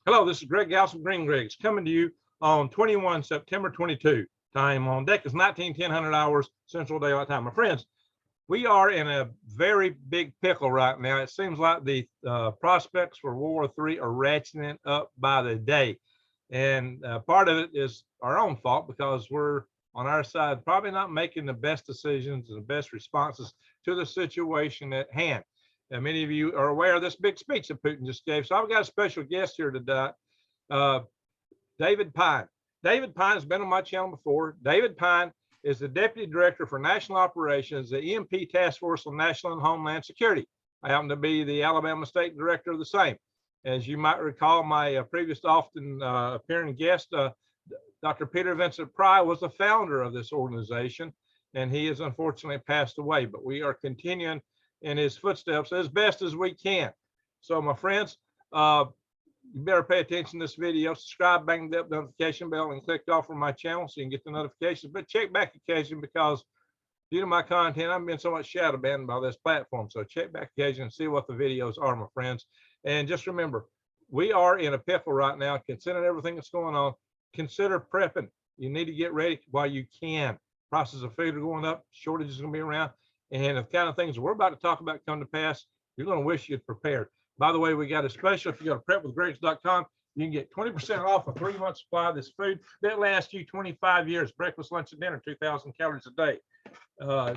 Hello, this is Greg Gauss of Green Greg's coming to you on 21 September 22. Time on deck is 19:10 hours Central Daylight Time. My friends, we are in a very big pickle right now. It seems like the prospects for World War III are ratcheting up by the day. And part of it is our own fault because we're on our side probably not making the best decisions and the best responses to the situation at hand. And many of you are aware of this big speech that Putin just gave. So I've got a special guest here today, David Pyne. David Pyne has been on my channel before. David Pyne is the Deputy Director for National Operations, the EMP Task Force on National and Homeland Security. I happen to be the Alabama State Director of the same. As you might recall, my previous often appearing guest, Dr. Peter Vincent Pry, was the founder of this organization, and he has unfortunately passed away. But we are continuing in his footsteps as best as we can. So my friends, you better pay attention to this video, subscribe, bang the notification bell, and click off from my channel so you can get the notifications. But check back occasionally because due to my content, I've been so much shadow banned by this platform. So check back occasionally and see what the videos are, my friends. And just remember, we are in a pickle right now. Considering everything that's going on, consider prepping. You need to get ready while you can. Prices of food are going up, shortages are going to be around. And the kind of things we're about to talk about come to pass, you're going to wish you'd prepared. By the way, we got a special. If you go to prepwithgregs.com, you can get 20% off a 3-month supply of this food that lasts you 25 years. Breakfast, lunch, and dinner, 2,000 calories a day.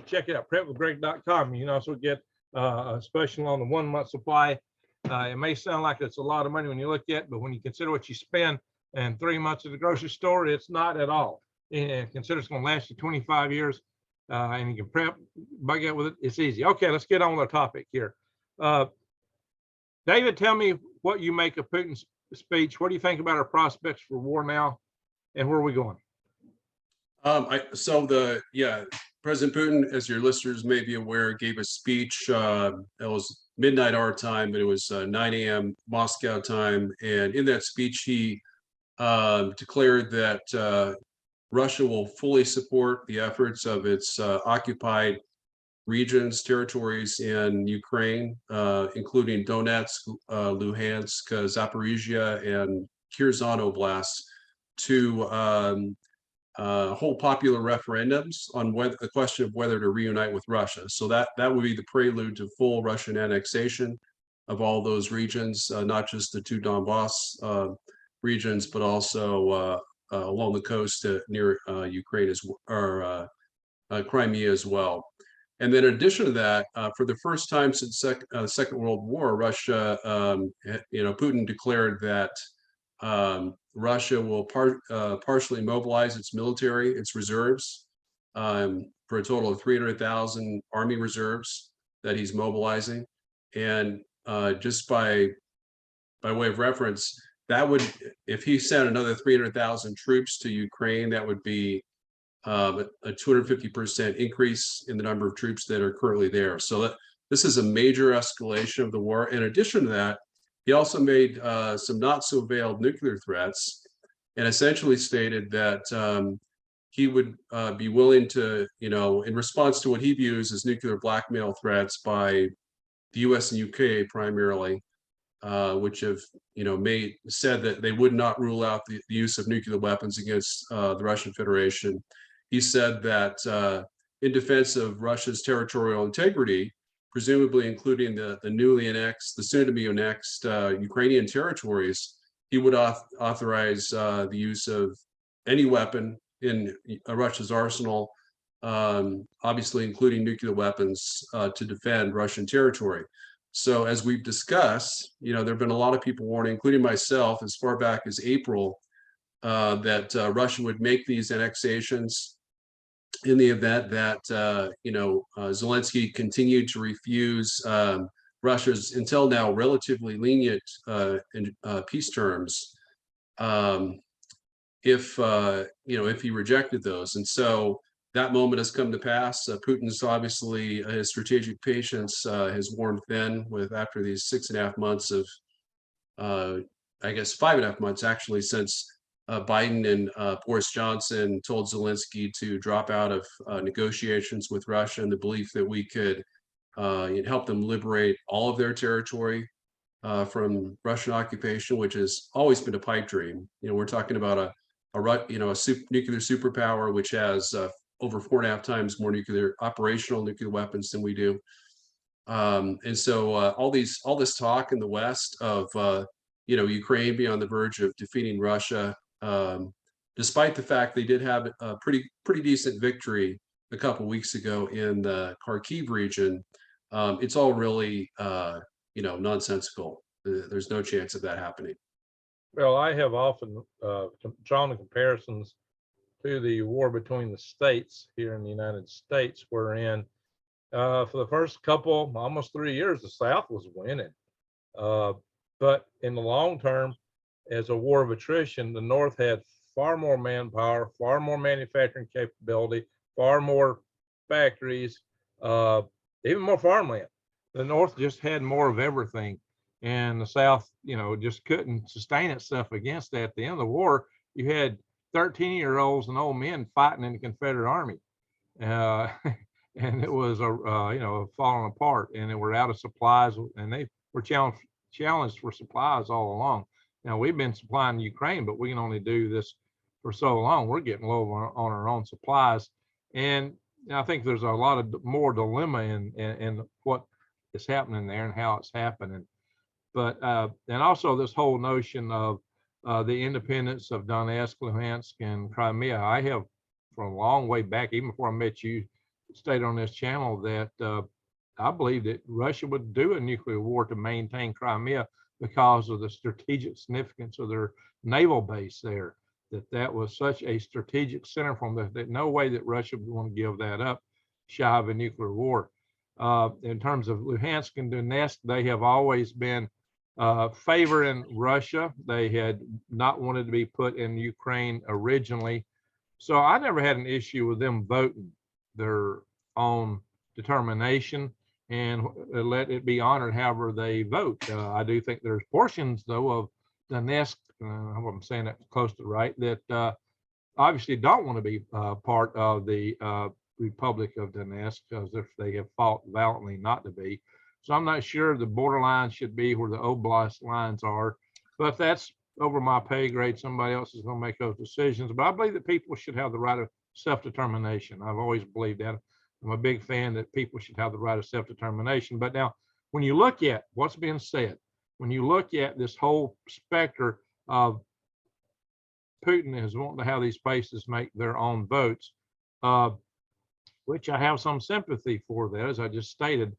Check it out, prepwithgregs.com. You can also get a special on the 1-month supply. It may sound like it's a lot of money when you look at it, but when you consider what you spend in 3 months at the grocery store, it's not at all. And consider it's going to last you 25 years. And you can prep, bug out with it. It's easy. Okay, let's get on with our topic here. David, tell me what you make of Putin's speech. What do you think about our prospects for war now, and where are we going? President Putin, as your listeners may be aware, gave a speech. It was midnight our time, but it was 9 a.m. Moscow time. And in that speech, he declared that Russia will fully support the efforts of its occupied regions, territories in Ukraine, including Donetsk, Luhansk, Zaporizhia, and Kherson Oblasts, to hold popular referendums on the question of whether to reunite with Russia. So that would be the prelude to full Russian annexation of all those regions, not just the 2 Donbass regions, but also along the coast near Ukraine or Crimea as well. And then in addition to that, for the first time since the Second World War, Russia, Putin declared that Russia will partially mobilize its military, its reserves, for a total of 300,000 army reserves that he's mobilizing. And just by way of reference, that would, if he sent another 300,000 troops to Ukraine, that would be a 250% increase in the number of troops that are currently there. So this is a major escalation of the war. In addition to that, he also made some not so veiled nuclear threats, and essentially stated that he would be willing to, in response to what he views as nuclear blackmail threats by the US and UK primarily, which have said that they would not rule out the use of nuclear weapons against the Russian Federation. He said that in defense of Russia's territorial integrity, presumably including the newly annexed, the soon-to-be annexed Ukrainian territories, he would authorize the use of any weapon in Russia's arsenal, obviously including nuclear weapons, to defend Russian territory. So as we've discussed, there have been a lot of people warning, including myself, as far back as April, that Russia would make these annexations in the event that Zelensky continued to refuse Russia's until now relatively lenient peace terms, if he rejected those. And so that moment has come to pass. Putin's obviously, his strategic patience has worn thin after these 6.5 months of, I guess 5.5 months actually, since Biden and Boris Johnson told Zelensky to drop out of negotiations with Russia in the belief that we could help them liberate all of their territory from Russian occupation, which has always been a pipe dream. We're talking about a nuclear superpower, which has over 4.5 times more operational nuclear weapons than we do. And so all this talk in the West of Ukraine being on the verge of defeating Russia, despite the fact they did have a pretty decent victory a couple weeks ago in the Kharkiv region, it's all really nonsensical. There's no chance of that happening. Well, I have often drawn the comparisons to the war between the states here in the United States, wherein for the first couple, almost 3 years, the South was winning. But in the long term, as a war of attrition, the North had far more manpower, far more manufacturing capability, far more factories, even more farmland. The North just had more of everything. And the South, just couldn't sustain itself against that. At the end of the war, you had 13-year-olds and old men fighting in the Confederate Army. And it was falling apart, and they were out of supplies, and they were challenged for supplies all along. Now we've been supplying Ukraine, but we can only do this for so long. We're getting low on our own supplies, and I think there's a lot of more dilemma in what is happening there and how it's happening. But and also this whole notion of the independence of Donetsk, Luhansk, and Crimea. I have, from a long way back, even before I met you, stated on this channel that I believe that Russia would do a nuclear war to maintain Crimea because of the strategic significance of their naval base there. That was such a strategic center from that no way that Russia would want to give that up shy of a nuclear war. In terms of Luhansk and Donetsk, they have always been favoring Russia. They had not wanted to be put in Ukraine originally. So I never had an issue with them voting their own determination and let it be honored however they vote. I do think there's portions, though, of Donetsk, I'm saying that close to right, that obviously don't want to be part of the Republic of Donetsk, because if they have fought valiantly not to be. So I'm not sure the borderline should be where the oblast lines are, but that's over my pay grade. Somebody else is going to make those decisions. But I believe that people should have the right of self-determination. I've always believed that. I'm a big fan that people should have the right of self-determination. But now, when you look at what's being said, when you look at this whole specter of Putin is wanting to have these places make their own votes, which I have some sympathy for that, as I just stated.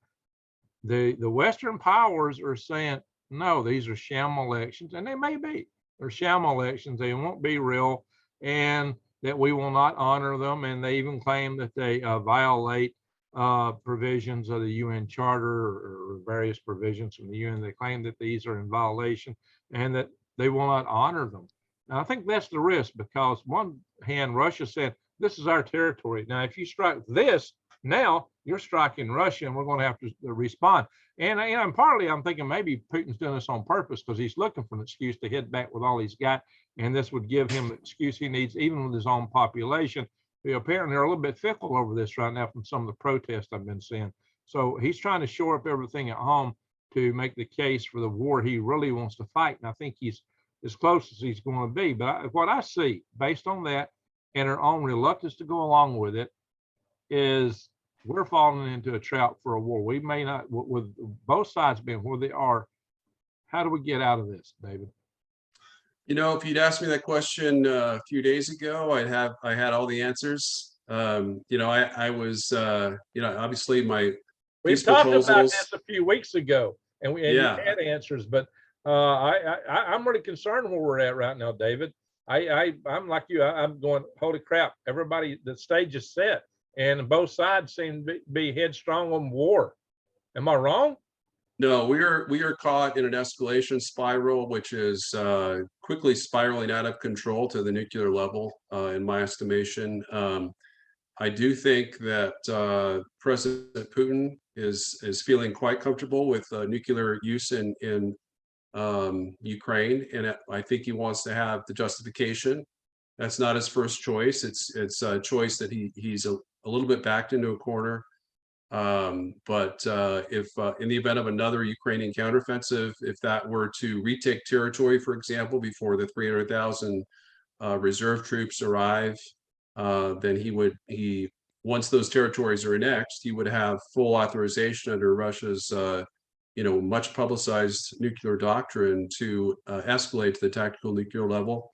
The Western powers are saying, no, these are sham elections, and they may be. They're sham elections. They won't be real, and that we will not honor them. And they even claim that they violate provisions of the UN Charter or various provisions from the UN. They claim that these are in violation and that they will not honor them. Now, I think that's the risk, because one hand, Russia said, this is our territory. Now, if you strike this, now you're striking Russia, and we're going to have to respond. And partly I'm thinking maybe Putin's doing this on purpose, because he's looking for an excuse to head back with all he's got, and this would give him the excuse he needs, even with his own population. Apparently they're a little bit fickle over this right now from some of the protests I've been seeing. So he's trying to shore up everything at home to make the case for the war he really wants to fight, and I think he's as close as he's going to be. But what I see, based on that and our own reluctance to go along with it, is we're falling into a trap for a war. We may not, with both sides being where they are. How do we get out of this, David? If you'd asked me that question a few days ago, I had all the answers. I was, obviously We've talked about this a few weeks ago, and you had answers, but I'm really concerned where we're at right now, David. I'm like you. I'm going, holy crap! Everybody, the stage is set, and both sides seem to be headstrong on war. Am I wrong? No, we are caught in an escalation spiral, which is quickly spiraling out of control to the nuclear level, in my estimation. I do think that President Putin is feeling quite comfortable with nuclear use in Ukraine, and I think he wants to have the justification. That's not his first choice. It's a choice that he's a little bit backed into a corner. But if in the event of another Ukrainian counteroffensive, if that were to retake territory, for example, before the 300,000 reserve troops arrive, then he once those territories are annexed, he would have full authorization under Russia's much publicized nuclear doctrine to escalate to the tactical nuclear level.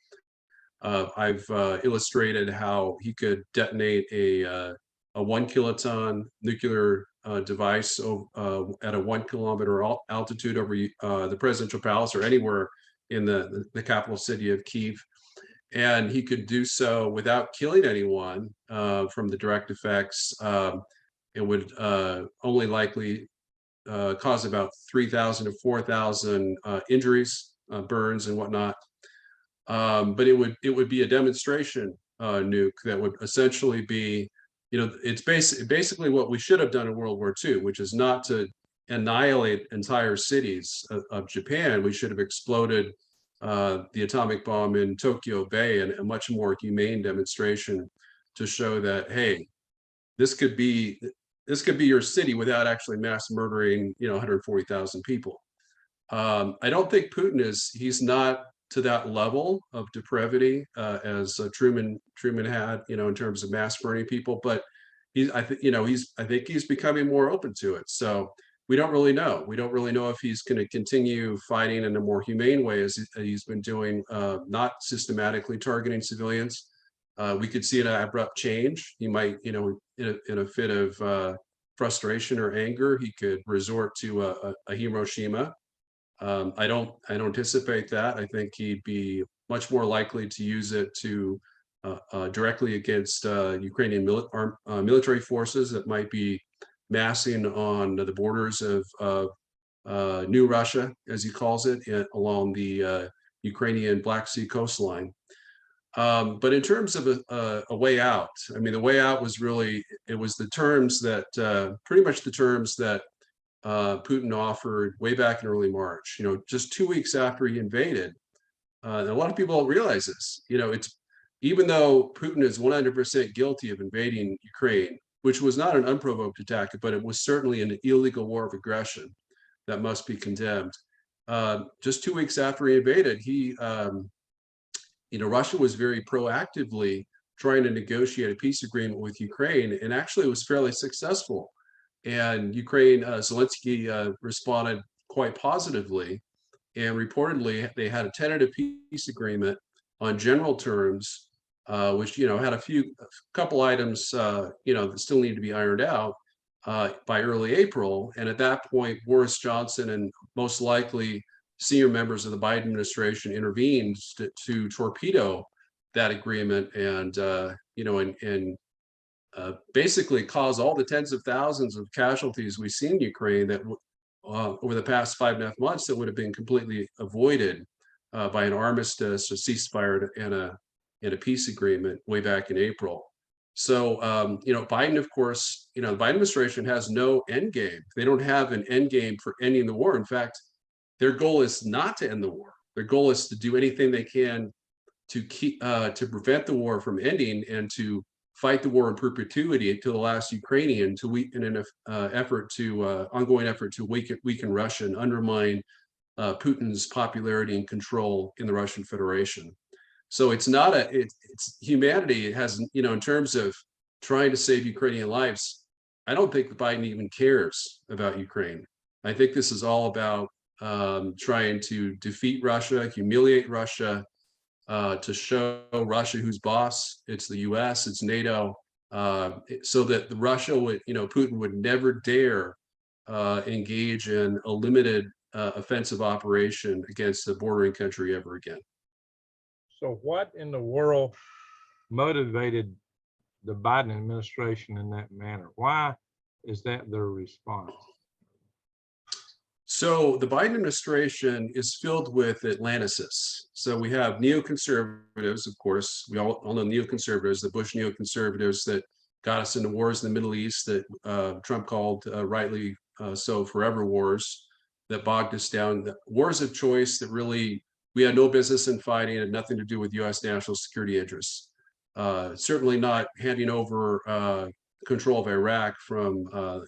I've illustrated how he could detonate a 1 kiloton nuclear device at a 1 kilometer altitude over the presidential palace or anywhere in the capital city of Kyiv. And he could do so without killing anyone from the direct effects. It would only likely cause about 3,000 to 4,000 injuries, burns and whatnot. But it would be a demonstration nuke that would essentially be, it's basically what we should have done in World War II, which is not to annihilate entire cities of Japan. We should have exploded the atomic bomb in Tokyo Bay, and a much more humane demonstration to show that, hey, this could be your city without actually mass murdering 140,000 people. I don't think Putin he's not to that level of depravity as Truman had, in terms of mass burning people, but I think he's becoming more open to it. So we don't really know. We don't really know if he's going to continue fighting in a more humane way as he's been doing, not systematically targeting civilians. We could see an abrupt change. He might, in a fit of frustration or anger, he could resort to a Hiroshima. I don't anticipate that. I think he'd be much more likely to use it to directly against Ukrainian military forces that might be massing on the borders of New Russia, as he calls it, along the Ukrainian Black Sea coastline. But in terms of a way out, I mean, the way out was really, it was the terms that, pretty much the terms that Putin offered way back in early March, just 2 weeks after he invaded. And a lot of people don't realize this, it's, even though Putin is 100% guilty of invading Ukraine, which was not an unprovoked attack, but it was certainly an illegal war of aggression that must be condemned. Just 2 weeks after he invaded, Russia was very proactively trying to negotiate a peace agreement with Ukraine, and actually was fairly successful. And Ukraine, Zelensky responded quite positively, and reportedly they had a tentative peace agreement on general terms, which had a couple items that still need to be ironed out by early April. And at that point, Boris Johnson and most likely senior members of the Biden administration intervened to torpedo that agreement and basically cause all the tens of thousands of casualties we've seen in Ukraine that over the past 5.5 months that would have been completely avoided by an armistice, a ceasefire, and a peace agreement way back in April. So, Biden, of course, the Biden administration has no end game. They don't have an end game for ending the war. In fact, their goal is not to end the war. Their goal is to do anything they can to prevent the war from ending and to fight the war in perpetuity until the last Ukrainian, in an ongoing effort to weaken Russia and undermine Putin's popularity and control in the Russian Federation. So it's not it's humanity. It has, in terms of trying to save Ukrainian lives, I don't think Biden even cares about Ukraine. I think this is all about trying to defeat Russia, humiliate Russia, to show Russia who's boss. It's the US, it's NATO, so that Russia would, Putin would never dare engage in a limited offensive operation against a bordering country ever again. So what in the world motivated the Biden administration in that manner? Why is that their response? So the Biden administration is filled with Atlanticists. So we have neoconservatives, of course. We all know neoconservatives, the Bush neoconservatives that got us into wars in the Middle East that Trump called, rightly so, forever wars, that bogged us down. The wars of choice that really we had no business in fighting, had nothing to do with U.S. national security interests. Certainly not handing over control of Iraq from a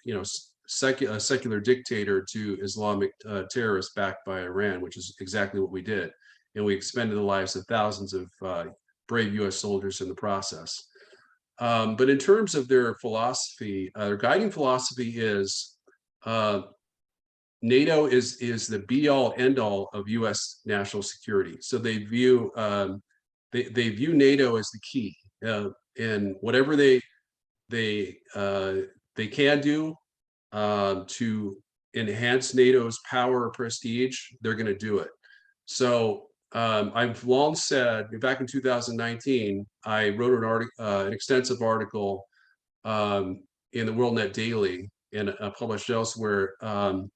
secular dictator to Islamic terrorists backed by Iran, which is exactly what we did, and we expended the lives of thousands of brave U.S. soldiers in the process. But in terms of their philosophy, their guiding philosophy is NATO is the be-all, end-all of U.S. national security. So they view they view NATO as the key, and whatever they can do to enhance NATO's power or prestige, they're going to do it. So I've long said, back in 2019, I wrote an extensive article in the WorldNet Daily and published elsewhere, in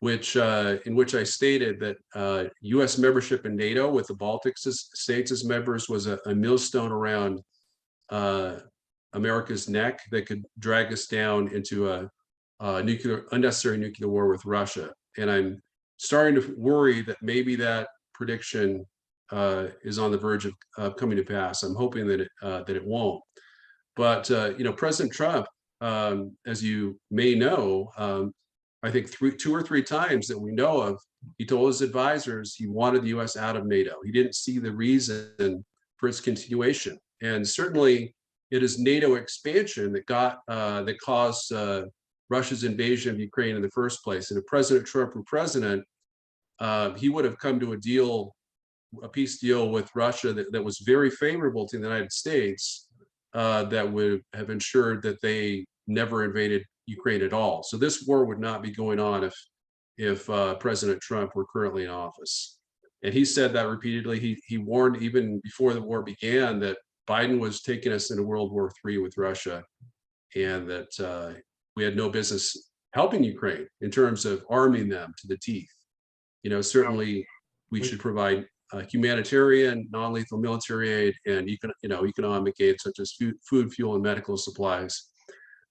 which I stated that U.S. membership in NATO with the Baltic states as members was a millstone around America's neck that could drag us down into a unnecessary nuclear war with Russia. And I'm starting to worry that maybe that prediction is on the verge of coming to pass. I'm hoping that it won't. But President Trump, as you may know, I think 2 or 3 times that we know of, he told his advisors he wanted the U.S. out of NATO. He didn't see the reason for its continuation, and certainly it is NATO expansion that caused Russia's invasion of Ukraine in the first place. And if President Trump were president, he would have come to a peace deal with Russia that was very favorable to the United States, that would have ensured that they never invaded Ukraine at all. So this war would not be going on if President Trump were currently in office. And he said that repeatedly. He warned even before the war began that Biden was taking us into World War III with Russia, and that we had no business helping Ukraine in terms of arming them to the teeth. Certainly we should provide humanitarian, non-lethal military aid and economic aid such as food, fuel, and medical supplies.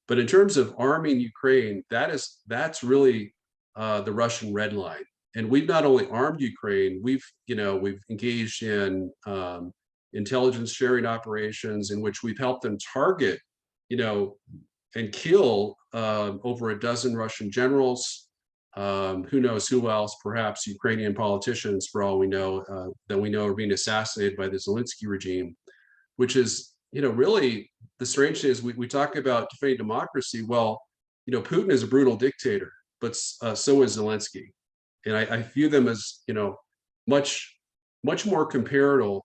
But in terms of arming Ukraine, that's really the Russian red line. And we've not only armed Ukraine, we've engaged in intelligence sharing operations in which we've helped them target, and kill over a dozen Russian generals. Who knows who else? Perhaps Ukrainian politicians, for all we know, that we know are being assassinated by the Zelensky regime, which is, really the strange thing is we talk about defending democracy. Well, Putin is a brutal dictator, but so is Zelensky. And I view them as, much more comparable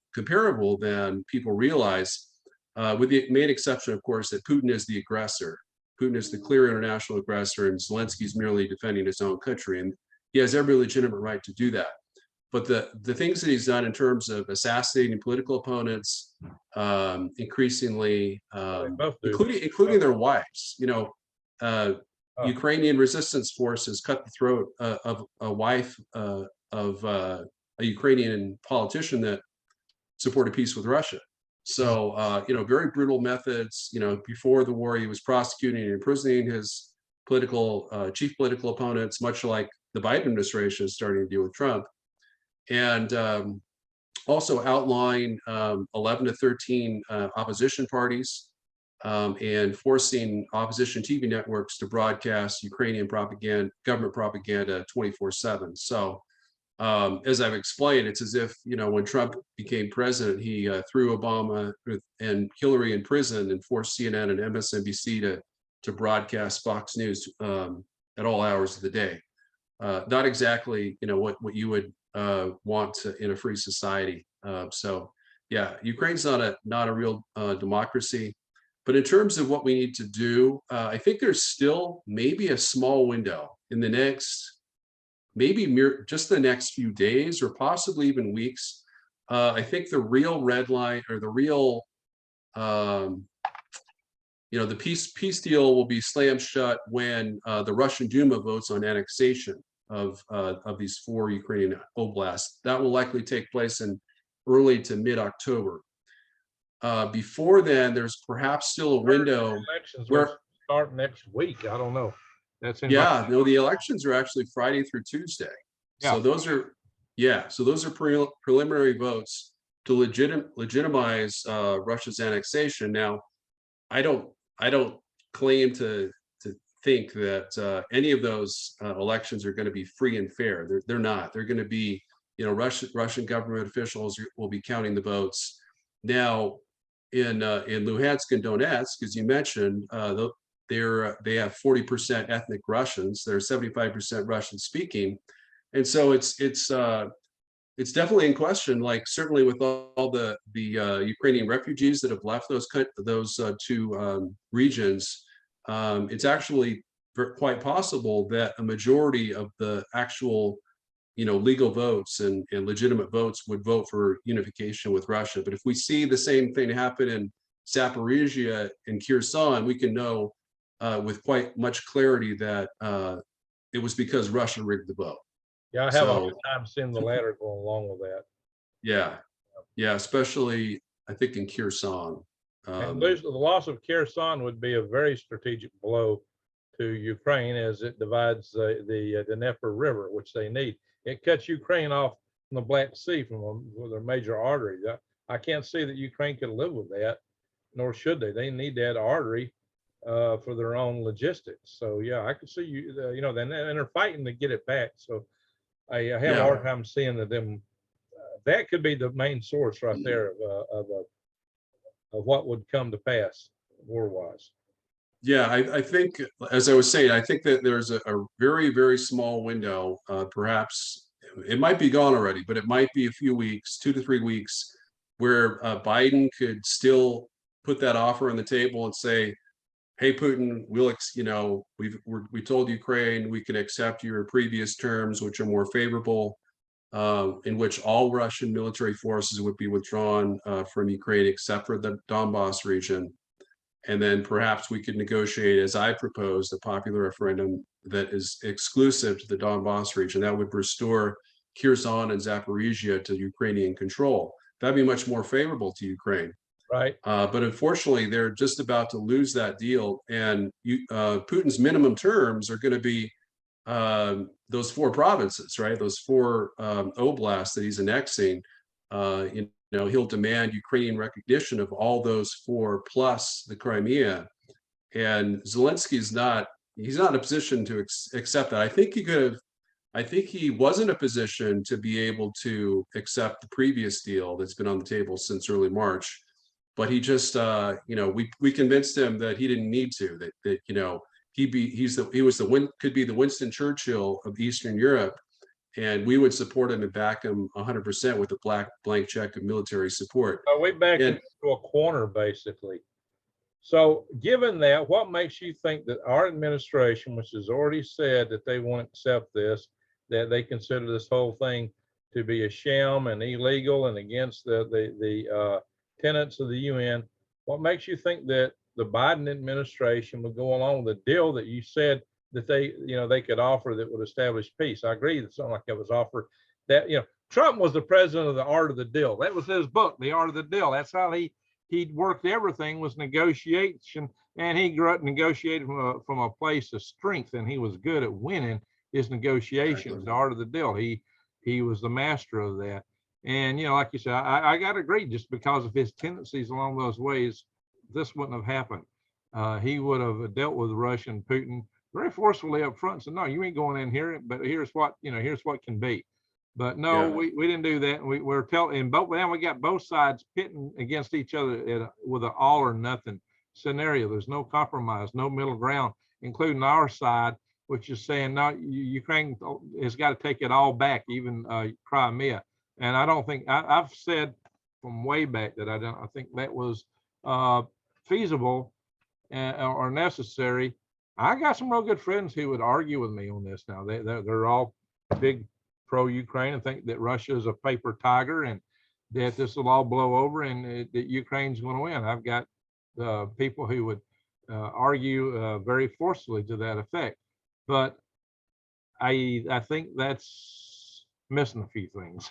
than people realize, with the main exception, of course, that Putin is the aggressor. Putin is the clear international aggressor, and Zelensky is merely defending his own country. And he has every legitimate right to do that. But the things that he's done in terms of assassinating political opponents, increasingly, including their wives, Ukrainian resistance forces cut the throat of a wife of a Ukrainian politician that supported peace with Russia. So, very brutal methods. Before the war, he was prosecuting and imprisoning his chief political opponents, much like the Biden administration is starting to do with Trump. And also outlawing 11 to 13 opposition parties, and forcing opposition TV networks to broadcast Ukrainian propaganda, government propaganda 24/7. So as I've explained, it's as if, when Trump became president, he threw Obama and Hillary in prison and forced CNN and MSNBC to broadcast Fox News at all hours of the day. Not exactly, what you would want in a free society. So yeah, Ukraine's not a real democracy. But in terms of what we need to do, I think there's still maybe a small window in the next, just the next few days or possibly even weeks. I think the real red line, or the real, the peace deal will be slammed shut when the Russian Duma votes on annexation of these 4 Ukrainian oblasts. That will likely take place in early to mid-October. Before then, there's perhaps still a window where start next week. I don't know. The elections are actually Friday through Tuesday. Yeah. So those are preliminary votes to legitimize Russia's annexation. Now, I don't claim to think that any of those elections are going to be free and fair. They're not. They're going to be, Russian government officials will be counting the votes. Now, in Luhansk and Donetsk, as you mentioned, they have 40% ethnic Russians. They're 75% Russian speaking, and so it's definitely in question. Like certainly with all the Ukrainian refugees that have left those two regions, it's actually quite possible that a majority of the actual legal votes and legitimate votes would vote for unification with Russia. But if we see the same thing happen in Zaporizhia and Kherson, we can know with quite much clarity that it was because Russia rigged the vote. Yeah, I have a hard time seeing the latter going along with that. Yeah, especially I think in Kherson. And the loss of Kherson would be a very strategic blow to Ukraine as it divides the Dnieper River, which they need. It cuts Ukraine off from the Black Sea from their major artery. I can't see that Ukraine could live with that, nor should they. They need that artery for their own logistics. So yeah, I could see and they're fighting to get it back. So I have a hard time seeing that that could be the main source right there of what would come to pass war-wise. Yeah, I think, as I was saying, I think that there's a very, very small window, perhaps it might be gone already, but it might be a few weeks, 2 to 3 weeks, where Biden could still put that offer on the table and say, hey, Putin, we told Ukraine we can accept your previous terms, which are more favorable, in which all Russian military forces would be withdrawn from Ukraine except for the Donbas region. And then perhaps we could negotiate, as I proposed, a popular referendum that is exclusive to the Donbas region. That would restore Kherson and Zaporizhia to Ukrainian control. That'd be much more favorable to Ukraine. Right. But unfortunately, they're just about to lose that deal. And Putin's minimum terms are going to be those 4 provinces, right? Those 4 oblasts that he's annexing. He'll demand Ukrainian recognition of all those 4 plus the Crimea. And Zelensky's he's not in a position to accept that. I think he was in a position to be able to accept the previous deal that's been on the table since early March. But he just, we convinced him that he didn't need to, that could be the Winston Churchill of Eastern Europe, and we would support him and back him 100% with a blank check of military support. We backed him into a corner, basically. So given that, what makes you think that our administration, which has already said that they won't accept this, that they consider this whole thing to be a sham and illegal and against the tenets of the UN, what makes you think that the Biden administration would go along with the deal that you said that they could offer that would establish peace? I agree that something like that was offered. That Trump was the president of the art of the deal. That was his book, The Art of the Deal. That's how he worked everything, was negotiation, and he negotiated from a place of strength, and he was good at winning his negotiations. Exactly. The art of the deal. He was the master of that. And like you said, I got to agree. Just because of his tendencies along those ways, this wouldn't have happened. He would have dealt with Russian Putin very forcefully up front. So no, you ain't going in here. But here's what can be. But no, we didn't do that. And we're telling, but then we got both sides pitting against each other with an all or nothing scenario. There's no compromise, no middle ground, including our side, which is saying no, Ukraine has got to take it all back, even Crimea. And I don't think I've said from way back that I think that was feasible or necessary. I got some real good friends who would argue with me on this. Now they're all big pro-Ukraine and think that Russia is a paper tiger and that this will all blow over and that Ukraine's going to win. I've got people who would argue very forcefully to that effect, but I think that's missing a few things.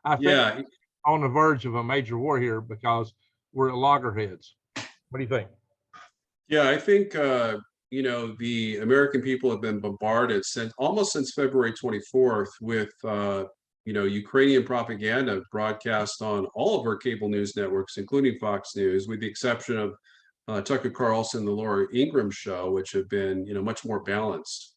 I think on the verge of a major war here because we're at loggerheads. What do you think? Yeah, I think the American people have been bombarded almost since February 24th with Ukrainian propaganda broadcast on all of our cable news networks, including Fox News, with the exception of Tucker Carlson, the Laura Ingraham show, which have been, much more balanced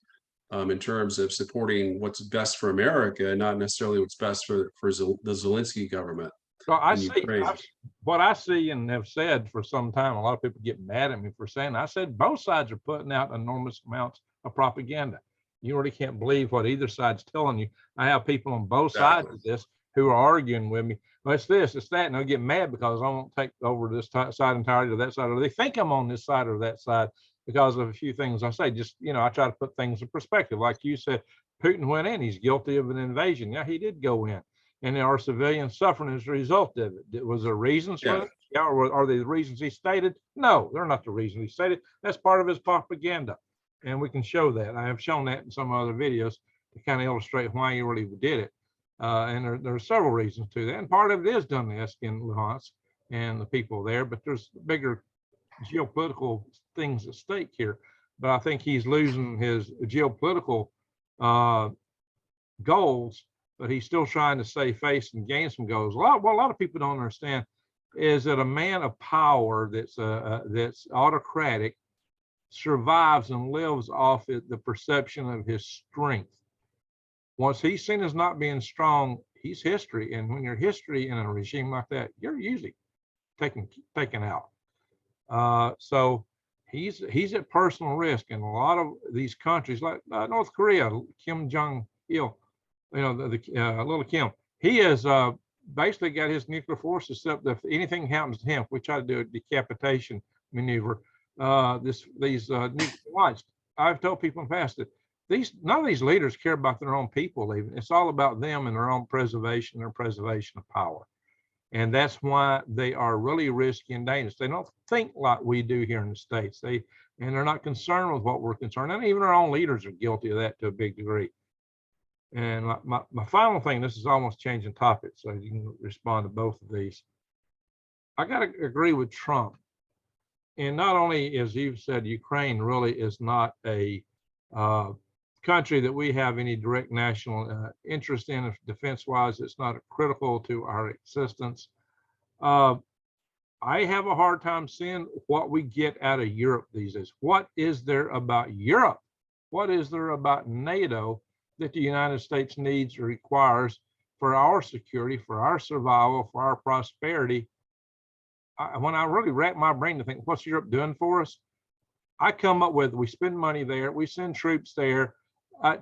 in terms of supporting what's best for America, and not necessarily what's best for the Zelensky government So I in see Ukraine. what I see and have said for some time. A lot of people get mad at me for saying, I said both sides are putting out enormous amounts of propaganda. You really can't believe what either side's telling you. I have people on both sides of this who are arguing with me. Well, it's this, it's that, and they'll get mad because I won't take over this side entirely or that side, or they think I'm on this side or that side because of a few things I say. Just, I try to put things in perspective. Like you said, Putin went in, he's guilty of an invasion. Yeah, he did go in. And there are civilians suffering as a result of it. Was there reasons for it? Yeah, or are they the reasons he stated? No, they're not the reason he stated. That's part of his propaganda. And we can show that. I have shown that in some other videos to kind of illustrate why he really did it. And there are several reasons to that. And part of it is Donetsk and Luhansk and the people there, but there's bigger geopolitical things at stake here. But I think he's losing his geopolitical goals, but he's still trying to save face and gain some goals. What a lot of people don't understand is that a man of power that's autocratic survives and lives off the perception of his strength. Once he's seen as not being strong, he's history. And when you're history in a regime like that, you're usually taken out. So he's at personal risk. And a lot of these countries, like North Korea, Kim Jong-il, little Kim, he has basically got his nuclear forces set up that if anything happens to him, we try to do a decapitation maneuver. These nuclear lights. I've told people in the past that none of these leaders care about their own people. Even it's all about them and their own preservation, their preservation of power, and that's why they are really risky and dangerous. They don't think like we do here in the States. They're not concerned with what we're concerned, and even our own leaders are guilty of that to a big degree. And my final thing, this is almost changing topics, so you can respond to both of these. I got to agree with Trump. And not only, as you've said, Ukraine really is not a country that we have any direct national interest in defense-wise. It's not critical to our existence. I have a hard time seeing what we get out of Europe these days. What is there about Europe? What is there about NATO that the United States needs or requires for our security, for our survival, for our prosperity? When I really rack my brain to think, what's Europe doing for us? I come up with, we spend money there, we send troops there.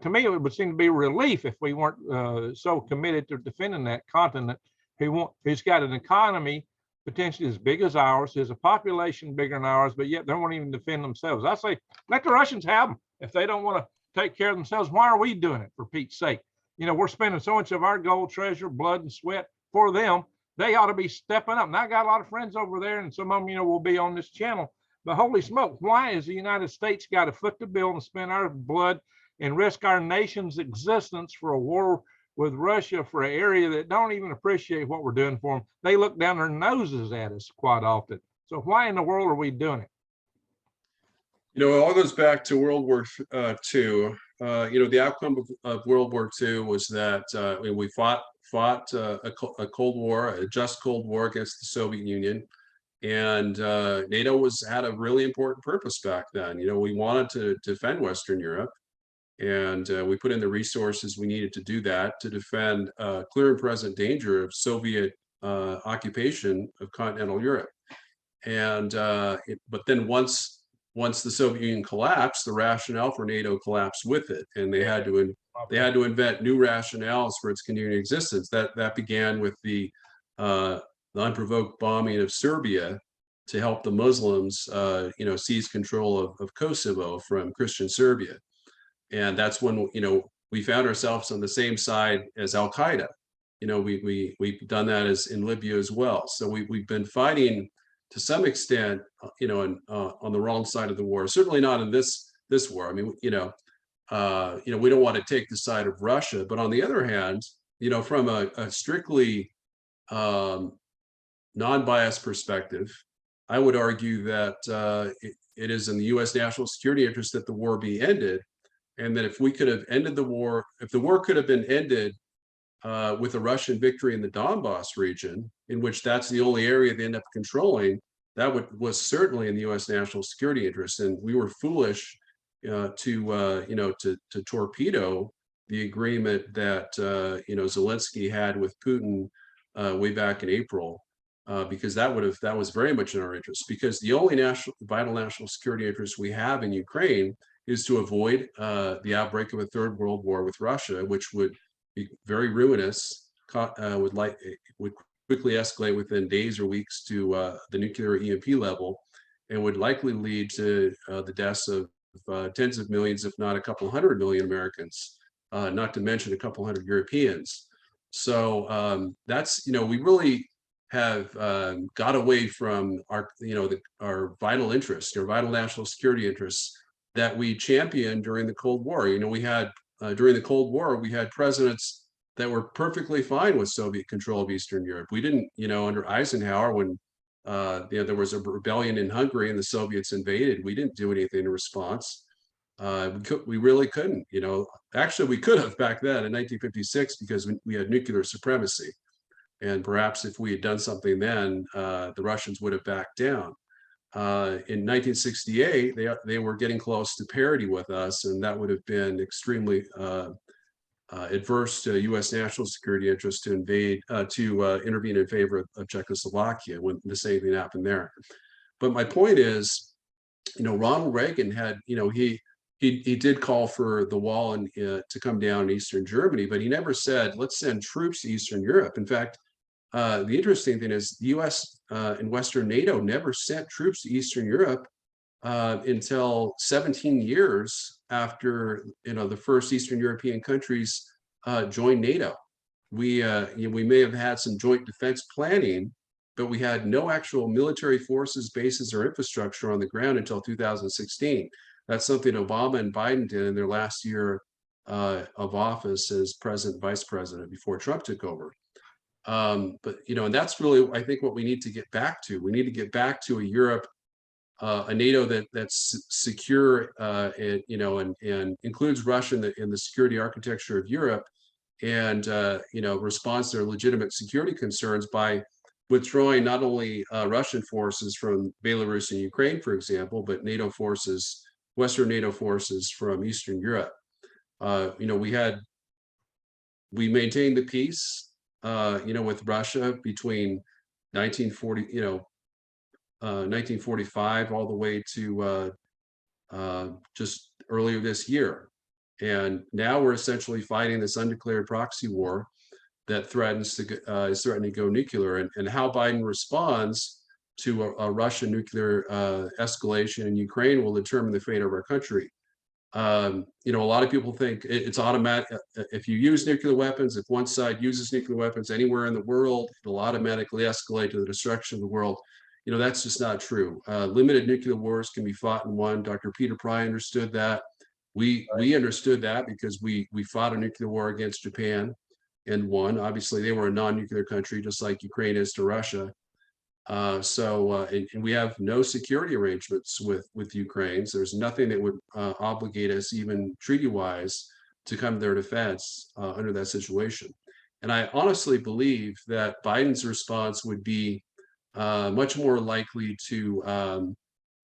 To me, it would seem to be a relief if we weren't so committed to defending that continent who's got an economy potentially as big as ours, has a population bigger than ours, but yet they won't even defend themselves. I say, let the Russians have them. If they don't want to take care of themselves, why are we doing it, for Pete's sake? We're spending so much of our gold, treasure, blood, and sweat for them. They ought to be stepping up. And I got a lot of friends over there, and some of them, will be on this channel. But holy smoke, why has the United States got to foot the bill and spend our blood and risk our nation's existence for a war with Russia for an area that don't even appreciate what we're doing for them? They look down their noses at us quite often. So why in the world are we doing it? It all goes back to World War II. The outcome of World War II was that we fought a Cold War, a just Cold War against the Soviet Union. And NATO had a really important purpose back then. We wanted to defend Western Europe, and we put in the resources we needed to do that, to defend clear and present danger of Soviet occupation of continental Europe. And but then once the Soviet Union collapsed, the rationale for NATO collapsed with it, and they had to invent new rationales for its continuing existence. That began with the unprovoked bombing of Serbia to help the Muslims, seize control of Kosovo from Christian Serbia, and that's when we found ourselves on the same side as Al Qaeda. We've done that as in Libya as well. So we've been fighting to some extent, on the wrong side of the war. Certainly not in this war. I mean, we don't want to take the side of Russia, but on the other hand, from a strictly non-biased perspective, I would argue that it is in the U.S. national security interest that the war be ended, and that if we could have ended the war, if the war could have been ended with a Russian victory in the Donbass region, in which that's the only area they end up controlling, was certainly in the U.S. national security interest, and we were foolish to torpedo the agreement that Zelensky had with Putin way back in April, because that was very much in our interest. Because the only vital national security interest we have in Ukraine is to avoid the outbreak of a third world war with Russia, which would be very ruinous, would quickly escalate within days or weeks to the nuclear EMP level, and would likely lead to the deaths of tens of millions, if not a couple hundred million Americans, not to mention a couple hundred Europeans. So that's, we really have got away from our vital interests, our vital national security interests that we championed during the Cold War. We had during the Cold War, we had presidents that were perfectly fine with Soviet control of Eastern Europe. We didn't, under Eisenhower, when there was a rebellion in Hungary and the Soviets invaded, we didn't do anything in response. We really couldn't. Actually, we could have back then in 1956 because we had nuclear supremacy. And perhaps if we had done something then, the Russians would have backed down. In 1968, they were getting close to parity with us, and that would have been extremely adverse to U.S. national security interests to intervene in favor of Czechoslovakia when the same thing happened there. But my point is, Ronald Reagan had, he did call for the wall to come down in Eastern Germany, but he never said, let's send troops to Eastern Europe. In fact, the interesting thing is the U.S. And Western NATO never sent troops to Eastern Europe until 17 years after the first Eastern European countries joined NATO. We may have had some joint defense planning, but we had no actual military forces, bases, or infrastructure on the ground until 2016. That's something Obama and Biden did in their last year of office as president, vice president before Trump took over. But and that's really, I think, what we need to get back to. We need to get back to a Europe, a NATO that's secure, and includes Russia in the security architecture of Europe, and responds to their legitimate security concerns by withdrawing not only Russian forces from Belarus and Ukraine, for example, but NATO forces, Western NATO forces from Eastern Europe. We maintained the peace, with Russia between 1945 all the way to just earlier this year. And now we're essentially fighting this undeclared proxy war that is threatening to go nuclear. And how Biden responds to a Russian nuclear escalation in Ukraine will determine the fate of our country. A lot of people think it's automatic. If you use nuclear weapons, if one side uses nuclear weapons anywhere in the world, it'll automatically escalate to the destruction of the world. That's just not true. Limited nuclear wars can be fought and won. Dr. Peter Pyne understood that. We understood that because we fought a nuclear war against Japan and won. Obviously, they were a non-nuclear country, just like Ukraine is to Russia. And we have no security arrangements with Ukraine. So there's nothing that would obligate us, even treaty-wise, to come to their defense under that situation. And I honestly believe that Biden's response would be much more likely to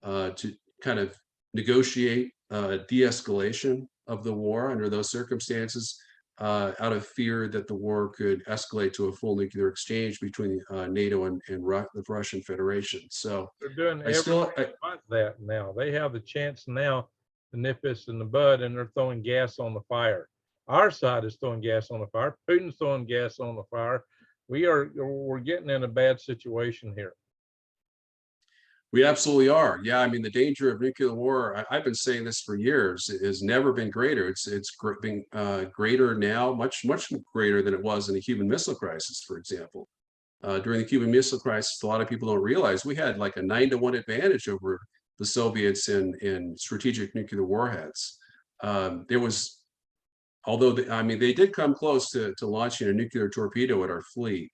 kind of negotiate de-escalation of the war under those circumstances, out of fear that the war could escalate to a full nuclear exchange between NATO and the Russian Federation. So they're doing everything but that now. They have the chance now to nip this in the bud, and they're throwing gas on the fire. Our side is throwing gas on the fire. Putin's throwing gas on the fire. We're getting in a bad situation here. We absolutely are. Yeah, I mean, the danger of nuclear war, I've been saying this for years, has never been greater. It's been greater now, much greater than it was in the Cuban Missile Crisis, for example. During the Cuban Missile Crisis, a lot of people don't realize we had like a 9-to-1 advantage over the Soviets in strategic nuclear warheads. They did come close to launching a nuclear torpedo at our fleet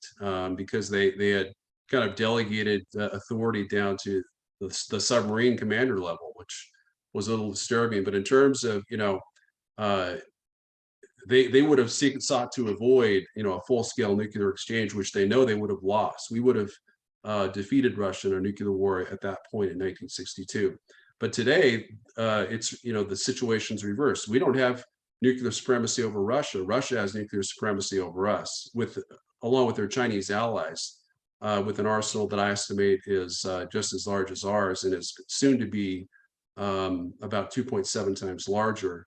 because they had kind of delegated authority down to the submarine commander level, which was a little disturbing. But in terms of, they would have sought to avoid, a full-scale nuclear exchange, which they know they would have lost. We would have defeated Russia in a nuclear war at that point in 1962. But today, it's, the situation's reversed. We don't have nuclear supremacy over Russia. Russia has nuclear supremacy over us, along with their Chinese allies, with an arsenal that I estimate is just as large as ours, and is soon to be about 2.7 times larger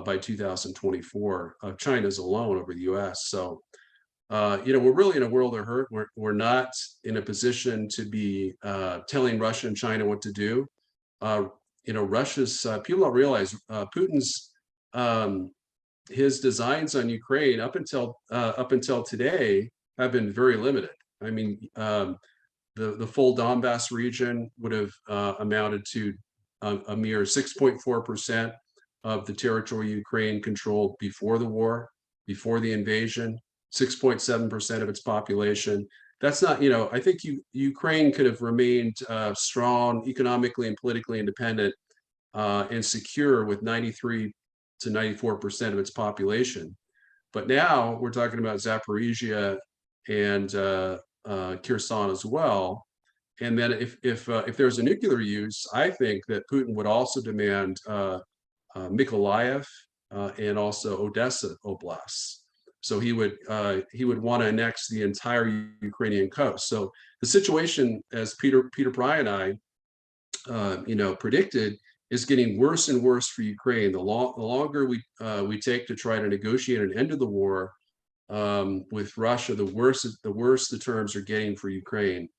by 2024 of China's alone over the U.S. So, we're really in a world of hurt. We're not in a position to be telling Russia and China what to do. Russia's people don't realize Putin's his designs on Ukraine up until today have been very limited. I mean, the full Donbass region would have amounted to a mere 6.4% of the territory Ukraine controlled before the war, before the invasion. 6.7% of its population. That's not, I think Ukraine could have remained strong economically and politically independent and secure with 93 to 94% of its population. But now we're talking about Zaporizhia and Kherson as well. And then if there's a nuclear use, I think that Putin would also demand Mykolaiv and also Odessa oblasts. So he would want to annex the entire Ukrainian coast. So the situation, as Peter Pyne and I, predicted, is getting worse and worse for Ukraine. The longer we take to try to negotiate an end to the war with Russia, the worse the terms are getting for Ukraine,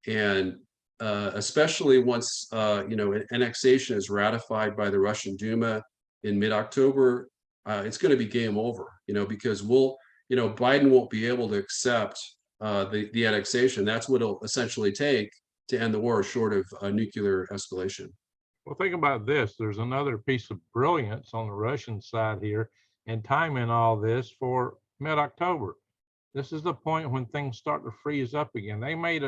and especially once annexation is ratified by the Russian Duma in mid-October. It's going to be game over, because Biden won't be able to accept the annexation. That's what it'll essentially take to end the war, short of nuclear escalation. Well, think about this. There's another piece of brilliance on the Russian side here and timing all this for mid-October. This is the point when things start to freeze up again. They made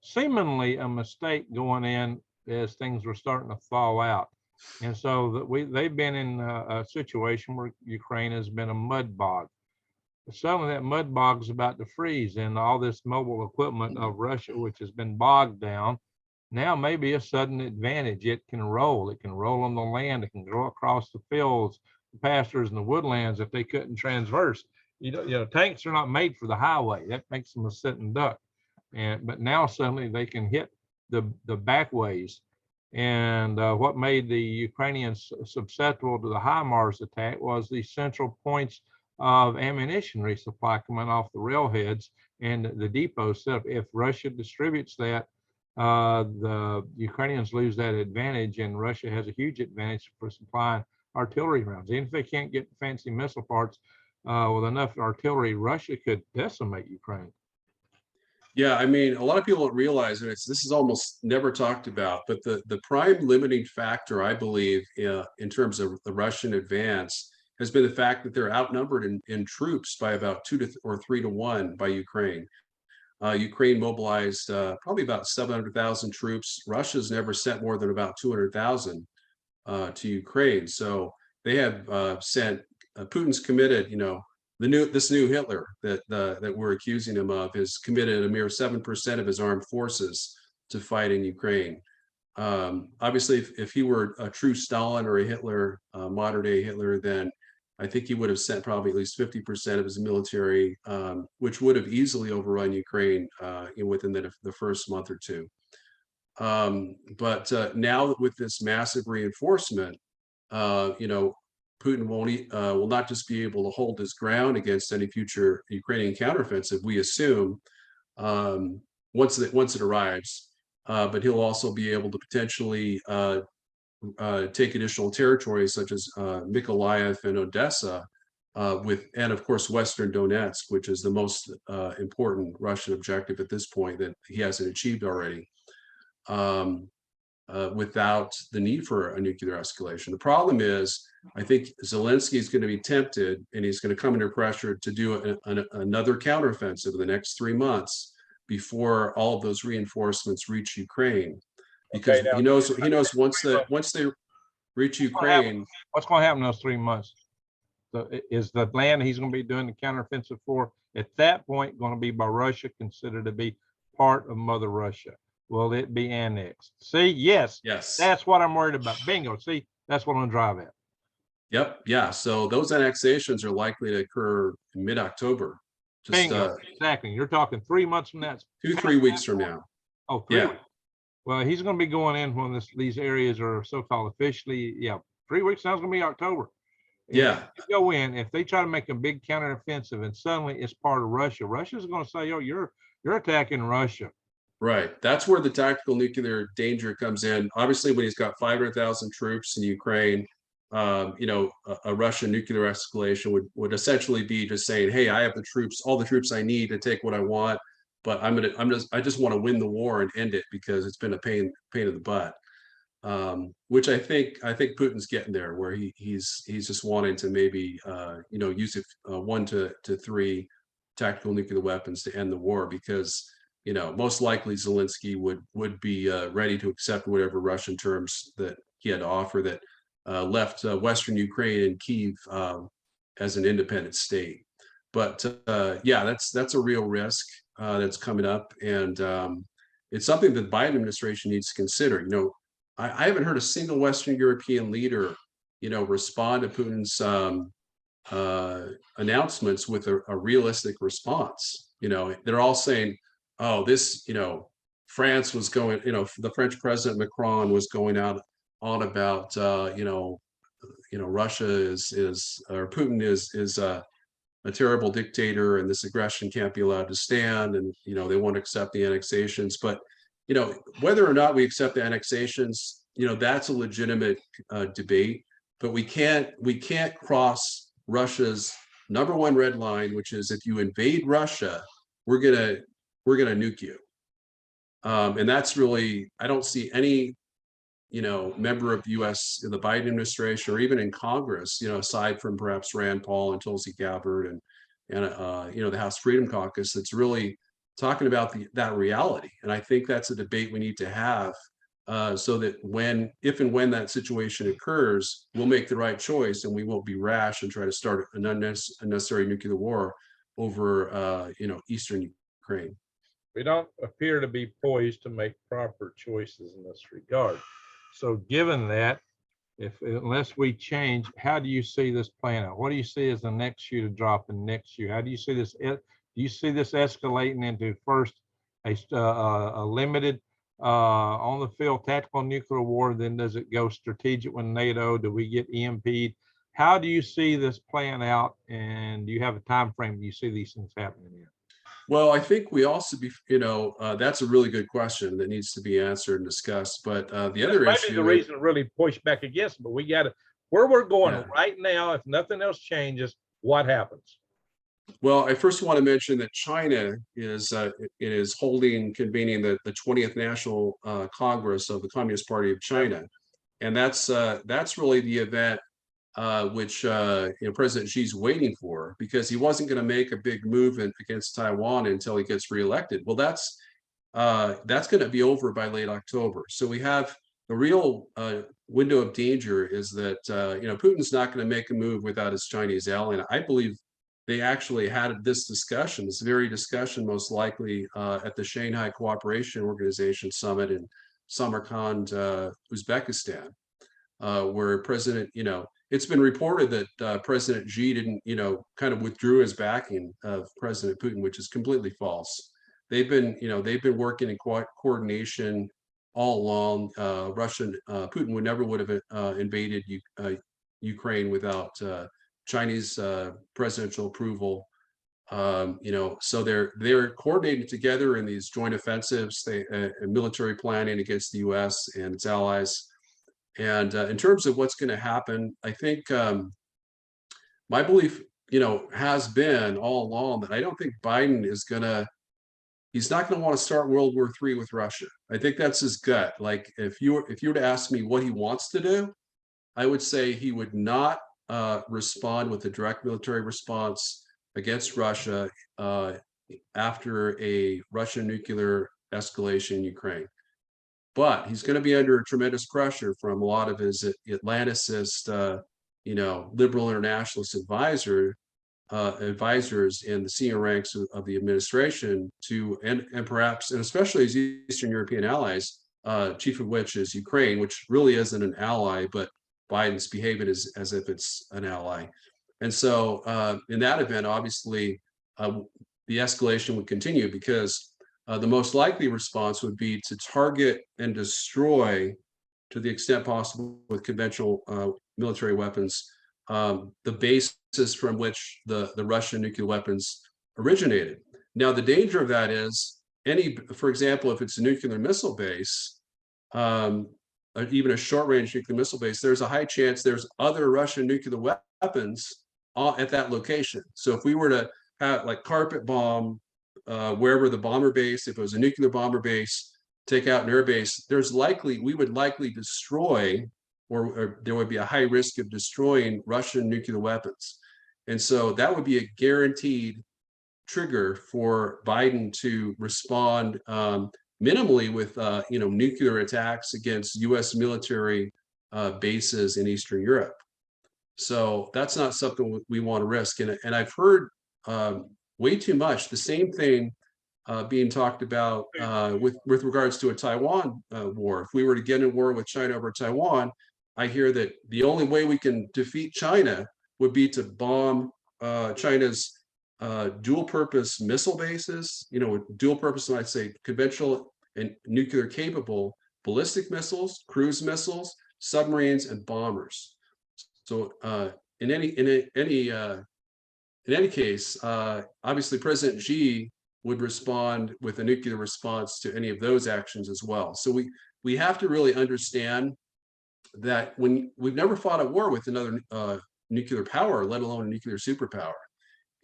seemingly a mistake going in as things were starting to thaw out. And so they've been in a situation where Ukraine has been a mud bog. Suddenly that mud bog is about to freeze, and all this mobile equipment of Russia, which has been bogged down, now may be a sudden advantage. It can roll. It can roll on the land. It can go across the fields, the pastures, and the woodlands if they couldn't transverse. Tanks are not made for the highway. That makes them a sitting duck. But now suddenly they can hit the backways. And what made the Ukrainians susceptible to the HIMARS attack was the central points of ammunition resupply coming off the railheads and the depots. So if Russia distributes that, the Ukrainians lose that advantage, and Russia has a huge advantage for supplying artillery rounds. Even if they can't get fancy missile parts with enough artillery, Russia could decimate Ukraine. Yeah, I mean, a lot of people don't realize, and this is almost never talked about, but the prime limiting factor, I believe, in terms of the Russian advance has been the fact that they're outnumbered in troops by about 2 or 3 to 1 by Ukraine. Ukraine mobilized probably about 700,000 troops. Russia's never sent more than about 200,000 to Ukraine. So they have sent, Putin's committed, this new Hitler that we're accusing him of has committed a mere 7% of his armed forces to fight in Ukraine. Obviously, if he were a true Stalin or a Hitler, modern day Hitler, then I think he would have sent probably at least 50% of his military, which would have easily overrun Ukraine within the first month or two. But now with this massive reinforcement, Putin will not just be able to hold his ground against any future Ukrainian counteroffensive, we assume, once it arrives, but he'll also be able to potentially take additional territories such as Mykolaiv and Odessa, and of course Western Donetsk, which is the most important Russian objective at this point that he hasn't achieved already, without the need for a nuclear escalation. The problem is, I think Zelensky is going to be tempted, and he's going to come under pressure to do another counteroffensive in the next 3 months before all of those reinforcements reach Ukraine, because he knows once they reach Ukraine. What's going to happen in those 3 months? So is the land he's going to be doing the counteroffensive for at that point going to be by Russia considered to be part of Mother Russia? Will it be annexed? See, yes, Yes. that's what I'm worried about. Bingo. See, that's what I'm gonna drive at. Yep. Yeah. So those annexations are likely to occur in mid-October. Just Bingo. Exactly. You're talking 3 months from now. 2-3 weeks from now. Oh, 3 Yeah. weeks. Well, he's going to be going in when these areas are so-called officially. Yeah, 3 weeks now is going to be October. Yeah. If they go in, if they try to make a big counteroffensive, and suddenly it's part of Russia, Russia's going to say, "Oh, you're attacking Russia." Right. That's where the tactical nuclear danger comes in. Obviously, when he's got 500,000 troops in Ukraine, a Russian nuclear escalation would essentially be just saying, "Hey, I have the troops, all the troops I need to take what I want, but I just want to win the war and end it because it's been a pain in the butt." Which I think Putin's getting there, where he's just wanting to maybe use 1 to 3 tactical nuclear weapons to end the war, because most likely Zelensky would be ready to accept whatever Russian terms that he had to offer that left Western Ukraine and Kyiv as an independent state. But yeah, that's a real risk that's coming up, and it's something that the Biden administration needs to consider. I haven't heard a single Western European leader, respond to Putin's announcements with a realistic response. They're all saying, "Oh, this, France was going, the French President Macron was going out on about, Russia is or Putin is a terrible dictator, and this aggression can't be allowed to stand, and they won't accept the annexations." But whether or not we accept the annexations, that's a legitimate debate. But we can't cross Russia's #1 red line, which is, if you invade Russia, we're gonna nuke you. And that's really, I don't see any member of the U.S. in the Biden administration or even in Congress, aside from perhaps Rand Paul and Tulsi Gabbard and the House Freedom Caucus, that's really talking about that reality. And I think that's a debate we need to have, so that if and when that situation occurs, we'll make the right choice and we won't be rash and try to start an unnecessary nuclear war over eastern Ukraine. We don't appear to be poised to make proper choices in this regard. So given that, unless we change, how do you see this playing out? What do you see as the next shoe to drop in next year? How do you see this? Do you see this escalating into first a limited on the field tactical nuclear war? Then does it go strategic with NATO? Do we get EMP'd? How do you see this playing out? And do you have a time frame? Do you see these things happening in? Well, I think we also that's a really good question that needs to be answered and discussed. But the other issue, the reason to really push back against, but we got to, where we're going right now, if nothing else changes, what happens? Well, I first want to mention that China is convening the 20th National Congress of the Communist Party of China, and that's really the event which President Xi's waiting for, because he wasn't going to make a big move against Taiwan until he gets reelected. Well, that's going to be over by late October. So we have the real window of danger is that Putin's not going to make a move without his Chinese ally. And I believe they actually had this very discussion, most likely at the Shanghai Cooperation Organization Summit in Samarkand, Uzbekistan, where it's been reported that President Xi didn't, kind of withdrew his backing of President Putin, which is completely false. They've been working in coordination all along. Putin would have invaded Ukraine without Chinese presidential approval. So they're coordinating together in these joint offensives, military planning against the U.S. and its allies. And in terms of what's going to happen, I think my belief, has been all along that I don't think Biden he's not going to want to start World War III with Russia. I think that's his gut. Like, if you were to ask me what he wants to do, I would say he would not respond with a direct military response against Russia after a Russian nuclear escalation in Ukraine. But he's going to be under tremendous pressure from a lot of his Atlanticist, liberal internationalist advisor advisors in the senior ranks of the administration to, and perhaps, and especially as Eastern European allies, chief of which is Ukraine, which really isn't an ally, but Biden's behaving as if it's an ally. And so in that event, obviously, the escalation would continue because the most likely response would be to target and destroy, to the extent possible with conventional military weapons, the basis from which the Russian nuclear weapons originated. Now, the danger of that is for example, if it's a nuclear missile base, even a short-range nuclear missile base, there's a high chance there's other Russian nuclear weapons at that location. So if we were to have like carpet bomb wherever the bomber base, if it was a nuclear bomber base, take out an air base, we would likely destroy, or there would be a high risk of destroying Russian nuclear weapons. And so that would be a guaranteed trigger for Biden to respond minimally with nuclear attacks against U.S. military bases in Eastern Europe. So that's not something we want to risk. And I've heard way too much the same thing being talked about with regards to a Taiwan war. If we were to get in war with China over Taiwan, I hear that the only way we can defeat China would be to bomb China's dual-purpose missile bases. Dual-purpose, when I say conventional and nuclear-capable ballistic missiles, cruise missiles, submarines, and bombers. So in any case, obviously President Xi would respond with a nuclear response to any of those actions as well. So we have to really understand that when we've never fought a war with another nuclear power, let alone a nuclear superpower.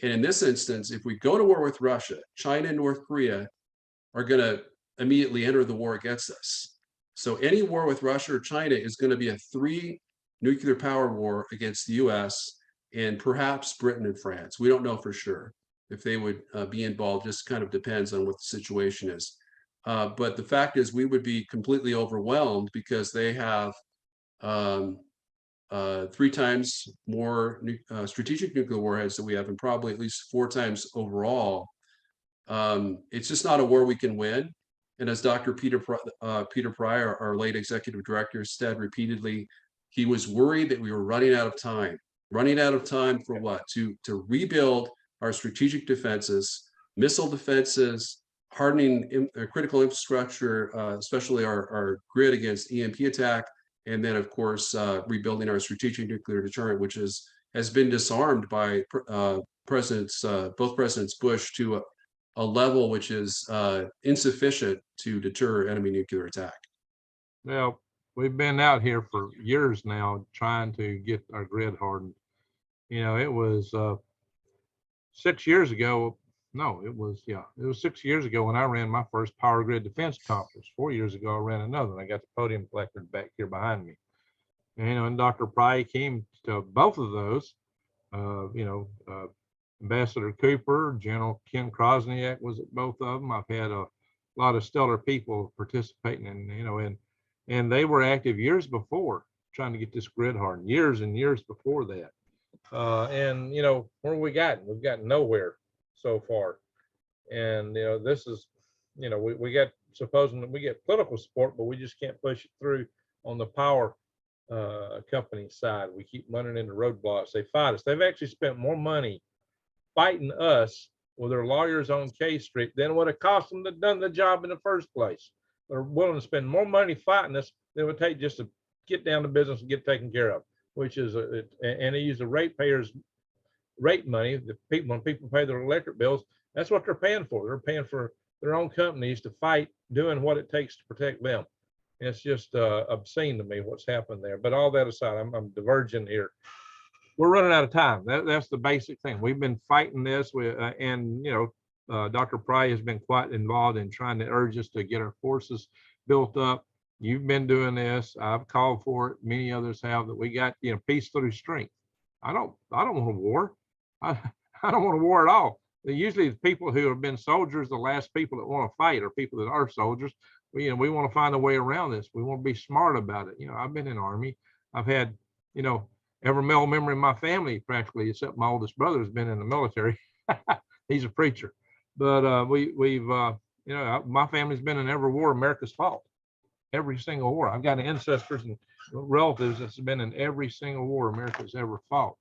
And in this instance, if we go to war with Russia, China and North Korea are going to immediately enter the war against us. So any war with Russia or China is going to be a 3 nuclear power war against the US and perhaps Britain and France. We don't know for sure if they would be involved. Just kind of depends on what the situation is. But the fact is we would be completely overwhelmed because they have 3 times more strategic nuclear warheads than we have, and probably at least 4 times overall. It's just not a war we can win. And as Dr. Peter Pryor, our late executive director, said repeatedly, he was worried that we were running out of time. Running out of time for what? To rebuild our strategic defenses, missile defenses, hardening critical infrastructure, especially our grid against EMP attack, and then, of course, rebuilding our strategic nuclear deterrent, which has been disarmed by both Presidents Bush to a level which is insufficient to deter enemy nuclear attack. Well, we've been out here for years now trying to get our grid hardened. It was 6 years ago. No, it was 6 years ago when I ran my first power grid defense conference. 4 years ago, I ran another, and I got the podium placard back here behind me. And Dr. Pryor came to both of those. Ambassador Cooper, General Ken Chrosniak was at both of them. I've had a lot of stellar people participating and they were active years before trying to get this grid hardened, years and years before that. Where we gotten? We've gotten nowhere so far. And this is, we got, supposing that we get political support, but we just can't push it through on the power company side. We keep running into roadblocks. They fight us. They've actually spent more money fighting us with their lawyers on K Street than what it cost them to done the job in the first place. They're willing to spend more money fighting us than it would take just to get down to business and get taken care of, which is and they use the ratepayers' rate money. When people pay their electric bills, that's what they're paying for. They're paying for their own companies to fight, doing what it takes to protect them. And it's just obscene to me what's happened there. But all that aside, I'm diverging here. We're running out of time. That's the basic thing. We've been fighting this with, Dr. Pryor has been quite involved in trying to urge us to get our forces built up. You've been doing this. I've called for it. Many others have. That we got peace through strength. I don't want a war. I don't want a war at all. Usually the people who have been soldiers, the last people that want to fight are people that are soldiers. We want to find a way around this. We want to be smart about it. I've been in the Army. I've had, ever male member in my family, practically, except my oldest brother, has been in the military. He's a preacher. But my family's been in every war America's fought, every single war. I've got ancestors and relatives that's been in every single war America's ever fought.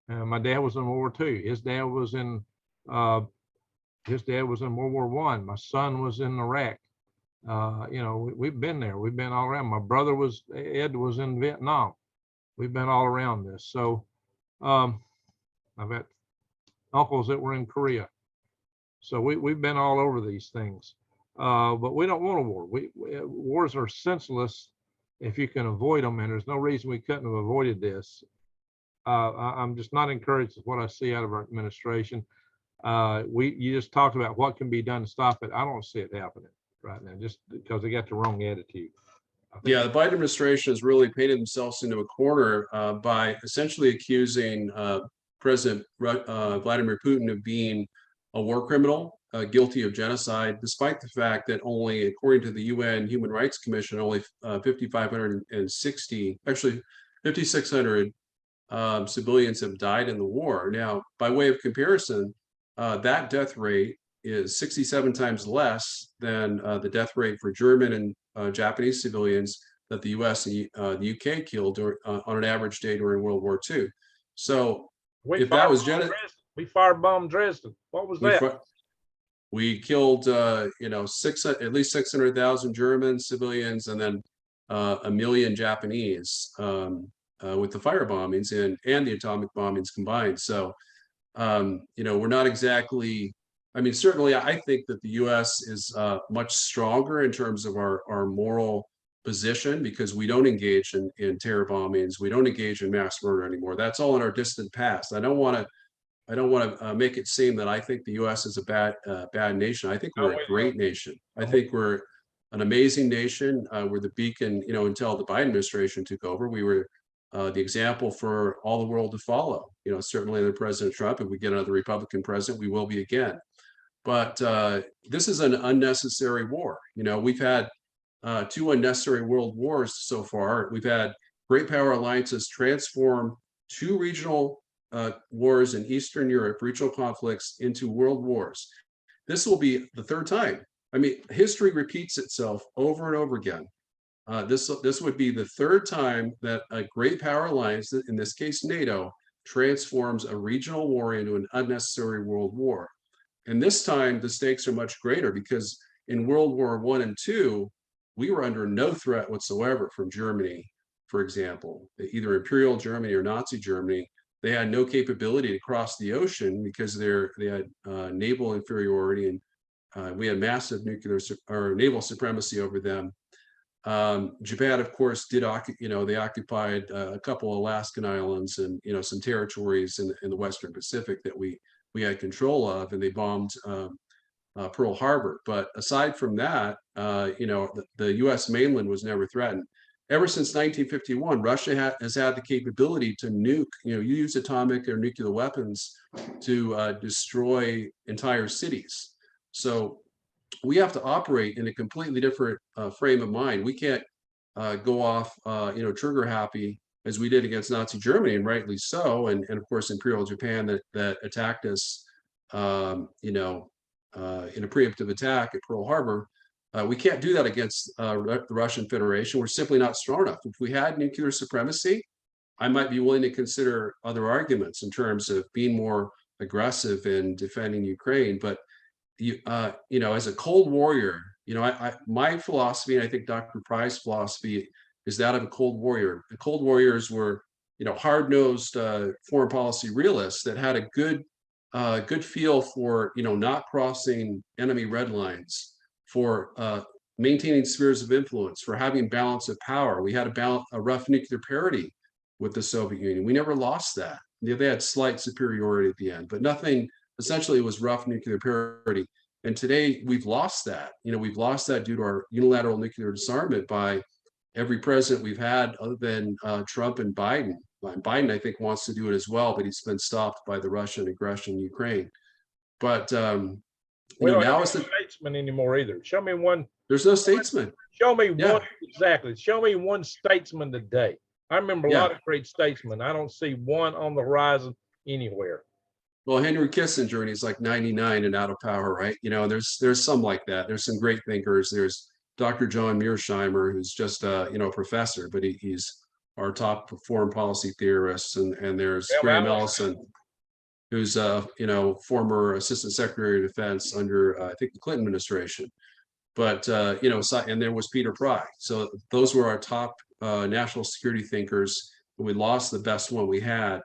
My dad was in World War II. His dad was in World War I. My son was in Iraq. We've been there. We've been all around. My brother Ed was in Vietnam. We've been all around this. So I've got uncles that were in Korea. So we've been all over these things. But we don't want a war. Wars are senseless if you can avoid them, and there's no reason we couldn't have avoided this. I'm just not encouraged with what I see out of our administration. You just talked about what can be done to stop it. I don't see it happening right now, just because they got the wrong attitude. Yeah, the Biden administration has really painted themselves into a corner by essentially accusing President Vladimir Putin of being a war criminal, guilty of genocide, despite the fact that only, according to the UN Human Rights Commission, only 5,600 civilians have died in the war. Now, by way of comparison, that death rate is 67 times less than the death rate for German and Japanese civilians that the US and the UK killed on an average day during World War II. So if that was we firebombed Dresden. What was that? We killed at least 600,000 German civilians, and then 1 million Japanese with the fire bombings and the atomic bombings combined. So we're not exactly. I mean, certainly, I think that the U.S. is much stronger in terms of our moral position, because we don't engage in terror bombings, we don't engage in mass murder anymore. That's all in our distant past. I don't want to make it seem that I think the U.S. is a bad nation. I think we're a great nation. I think we're an amazing nation. We're the beacon. Until the Biden administration took over, we were the example for all the world to follow. Certainly under President Trump, if we get another Republican president, we will be again. But this is an unnecessary war. We've had 2 unnecessary world wars so far. We've had great power alliances transform 2 regional wars in Eastern Europe, regional conflicts, into world wars. This will be the 3rd time. I mean, history repeats itself over and over again. This would be the 3rd time that a great power alliance, in this case NATO, transforms a regional war into an unnecessary world war. And this time the stakes are much greater, because in World War I and II, we were under no threat whatsoever from Germany, for example, either Imperial Germany or Nazi Germany. They had no capability to cross the ocean because they had naval inferiority, and we had massive naval supremacy over them. Japan, of course, they occupied a couple of Alaskan islands and some territories in the Western Pacific that we had control of, and they bombed Pearl Harbor. But aside from that, the U.S. mainland was never threatened. Ever since 1951, Russia has had the capability to nuke, use atomic or nuclear weapons to destroy entire cities. So we have to operate in a completely different frame of mind. We can't go off, trigger happy as we did against Nazi Germany, and rightly so, and of course Imperial Japan that attacked us, in a preemptive attack at Pearl Harbor. We can't do that against the Russian Federation. We're simply not strong enough. If we had nuclear supremacy, I might be willing to consider other arguments in terms of being more aggressive in defending Ukraine. But as a Cold Warrior, my philosophy, and I think Dr. Pry's philosophy, is that of a Cold Warrior. The Cold Warriors were, hard-nosed foreign policy realists that had a good feel for, not crossing enemy red lines, for maintaining spheres of influence, for having balance of power. We had a rough nuclear parity with the Soviet Union. We never lost that. They had slight superiority at the end, but nothing. Essentially, it was rough nuclear parity. And today we've lost that. We've lost that due to our unilateral nuclear disarmament by every president we've had, other than Trump and Biden. Biden, I think, wants to do it as well, but he's been stopped by the Russian aggression in Ukraine. But we don't have a statesman anymore either. Show me one. There's no statesman. Show me one exactly. Show me one statesman today. I remember a Yeah. lot of great statesmen. I don't see one on the horizon anywhere. Well, Henry Kissinger, and he's like 99 and out of power, right? There's some like that. There's some great thinkers. There's Dr. John Mearsheimer, who's just a professor, but he's our top foreign policy theorist, and there's Well, Graham Allison, who's former Assistant Secretary of Defense under I think the Clinton administration. But and there was Peter Pry. So those were our top national security thinkers. We lost the best one we had.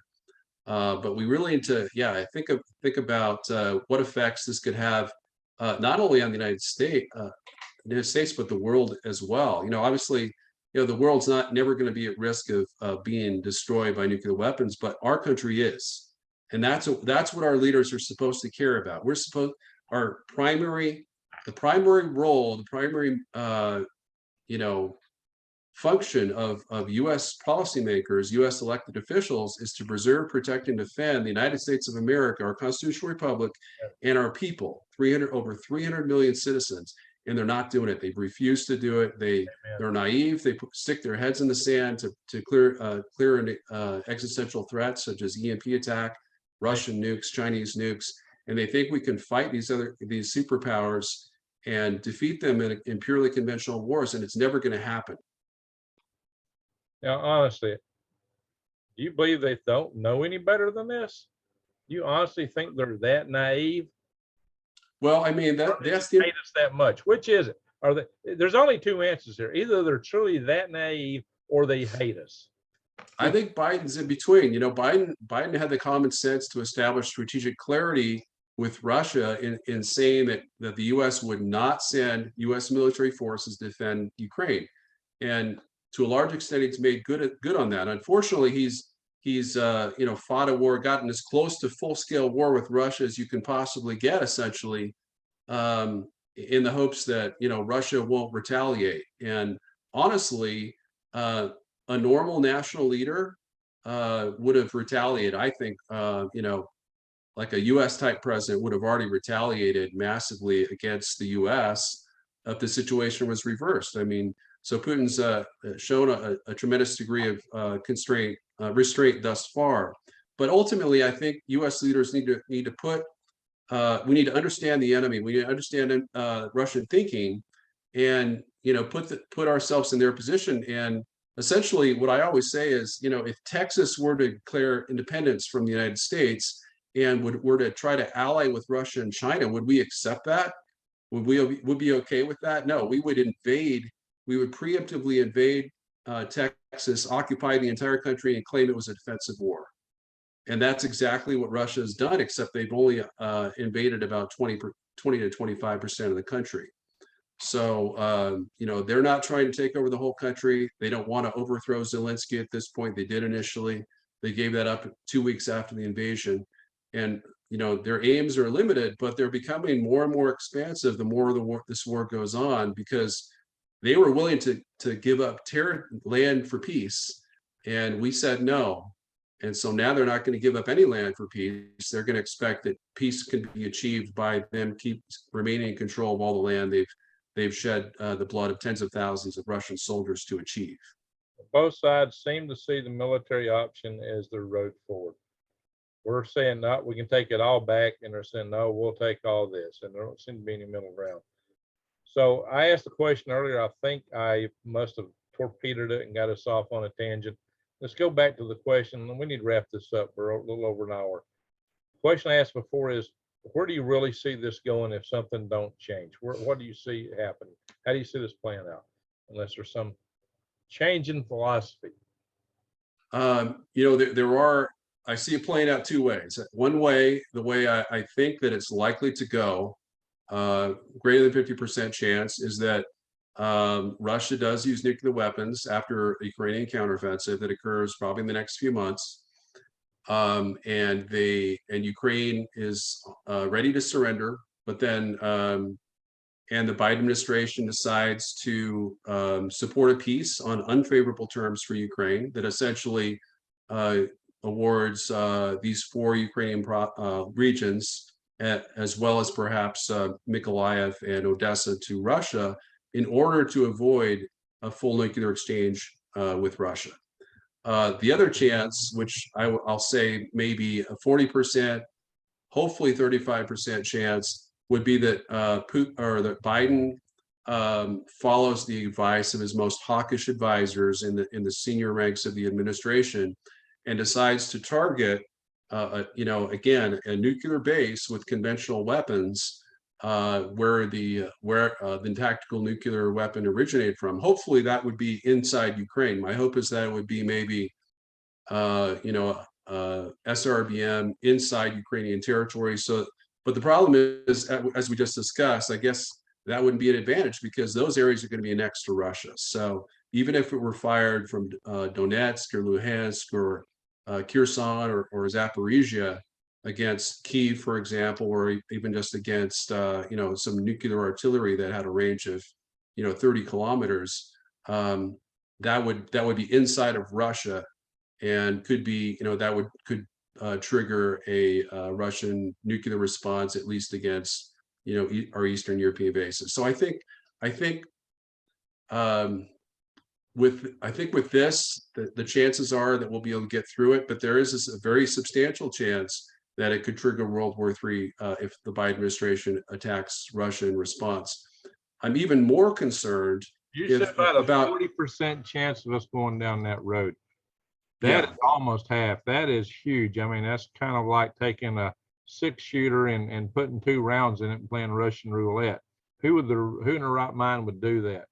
But we really need to, think about what effects this could have, not only on the United States, but the world as well. Obviously, the world's never going to be at risk of being destroyed by nuclear weapons, but our country is, and that's what our leaders are supposed to care about. The primary role, the primary function of U.S. policymakers, U.S. elected officials, is to preserve, protect, and defend the United States of America, our constitutional republic, and our people, over 300 million citizens, and they're not doing it. They've refused to do it. They're naive. They stick their heads in the sand to clear existential threats such as EMP attack, Russian nukes, Chinese nukes, and they think we can fight these superpowers and defeat them in purely conventional wars, and it's never going to happen. Now, honestly, do you believe they don't know any better than this? You honestly think they're that naive? Well, I mean, that's hate us that much. Which is it? There's only two answers here. Either they're truly that naive or they hate us. I think Biden's in between. Biden had the common sense to establish strategic clarity with Russia in saying that the U.S. would not send U.S. military forces to defend Ukraine, and to a large extent, he's made good on that. Unfortunately, he's fought a war, gotten as close to full-scale war with Russia as you can possibly get, essentially, in the hopes that Russia won't retaliate. And honestly, a normal national leader would have retaliated. I think like a U.S. type president would have already retaliated massively against the U.S. if the situation was reversed. I mean, so Putin's shown a tremendous degree of restraint thus far. But ultimately, I think U.S. leaders need to put. We need to understand the enemy. We need to understand Russian thinking, and put ourselves in their position. And essentially, what I always say is, if Texas were to declare independence from the United States and were to try to ally with Russia and China, would we accept that? Would we be okay with that? No, we would invade. We would preemptively invade Texas, occupy the entire country, and claim it was a defensive war. And that's exactly what Russia has done, except they've only invaded about 20 to 25% of the country. So, they're not trying to take over the whole country. They don't want to overthrow Zelensky at this point. They did initially. They gave that up 2 weeks after the invasion. And, their aims are limited, but they're becoming more and more expansive the more this war goes on, because they were willing to give up land for peace, and we said no. And so now they're not going to give up any land for peace. They're going to expect that peace can be achieved by them remaining in control of all the land they've shed the blood of tens of thousands of Russian soldiers to achieve. Both sides seem to see the military option as the road forward. We're saying no, we can take it all back, and they're saying no, we'll take all this, and there don't seem to be any middle ground. So I asked the question earlier. I think I must have torpedoed it and got us off on a tangent. Let's go back to the question, and we need to wrap this up. We're a little over an hour. The question I asked before is, where do you really see this going if something don't change? What do you see happening? How do you see this playing out? Unless there's some change in philosophy. I see it playing out two ways. One way, the way I think that it's likely to go, greater than 50% chance, is that Russia does use nuclear weapons after a Ukrainian counteroffensive that occurs probably in the next few months, and Ukraine is ready to surrender, but then and the Biden administration decides to support a peace on unfavorable terms for Ukraine that essentially awards these 4 Ukrainian regions, as well as perhaps Mykolaiv and Odessa, to Russia, in order to avoid a full nuclear exchange with Russia. The other chance, which I'll say maybe a 40%, hopefully 35% chance, would be that that Biden follows the advice of his most hawkish advisors in the senior ranks of the administration, and decides to target, again, a nuclear base with conventional weapons, where the tactical nuclear weapon originated from. Hopefully, that would be inside Ukraine. My hope is that it would be maybe, SRBM inside Ukrainian territory. So, but the problem is, as we just discussed, I guess that wouldn't be an advantage because those areas are going to be next to Russia. So even if it were fired from Donetsk or Luhansk or Kherson or Zaporizhia against Kyiv, for example, or even just against some nuclear artillery that had a range of 30 kilometers, that would be inside of Russia, and could be could trigger a Russian nuclear response, at least against our Eastern European bases. So I think with this, the chances are that we'll be able to get through it, but there is a very substantial chance that it could trigger World War III if the Biden administration attacks Russia in response. I'm even more concerned. You said about a 40% chance of us going down that road. That is almost half. That is huge. I mean, that's kind of like taking a 6-shooter and putting 2 rounds in it and playing Russian roulette. Who in their right mind would do that?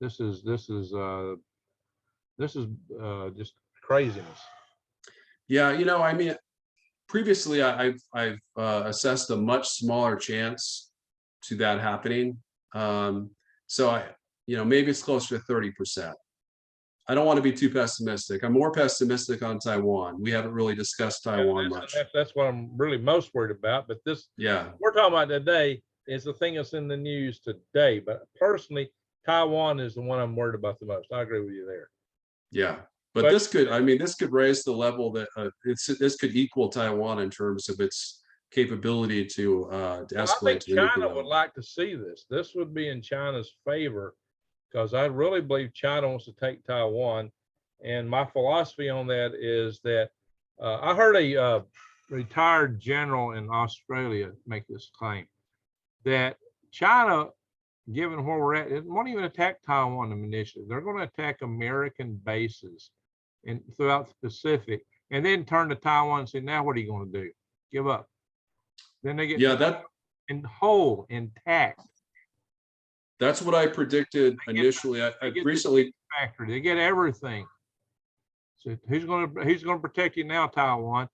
This is just craziness. Yeah, I mean, previously I've assessed a much smaller chance to that happening. So maybe it's closer to 30%. I don't want to be too pessimistic. I'm more pessimistic on Taiwan. We haven't really discussed Taiwan much. That's what I'm really most worried about. But we're talking about today is the thing that's in the news today. But personally, Taiwan is the one I'm worried about the most. I agree with you there. Yeah, but this could raise the level that this could equal Taiwan in terms of its capability to escalate. I think China would like to see this. This would be in China's favor, because I really believe China wants to take Taiwan. And my philosophy on that is that I heard a retired general in Australia make this claim that China, given where we're at, it won't even attack Taiwan initially. They're going to attack American bases throughout the Pacific, and then turn to Taiwan and say, now what are you going to do? Give up. Then they get intact. That's what I predicted initially. I recently factory. They get everything. So who's going to protect you now, Taiwan?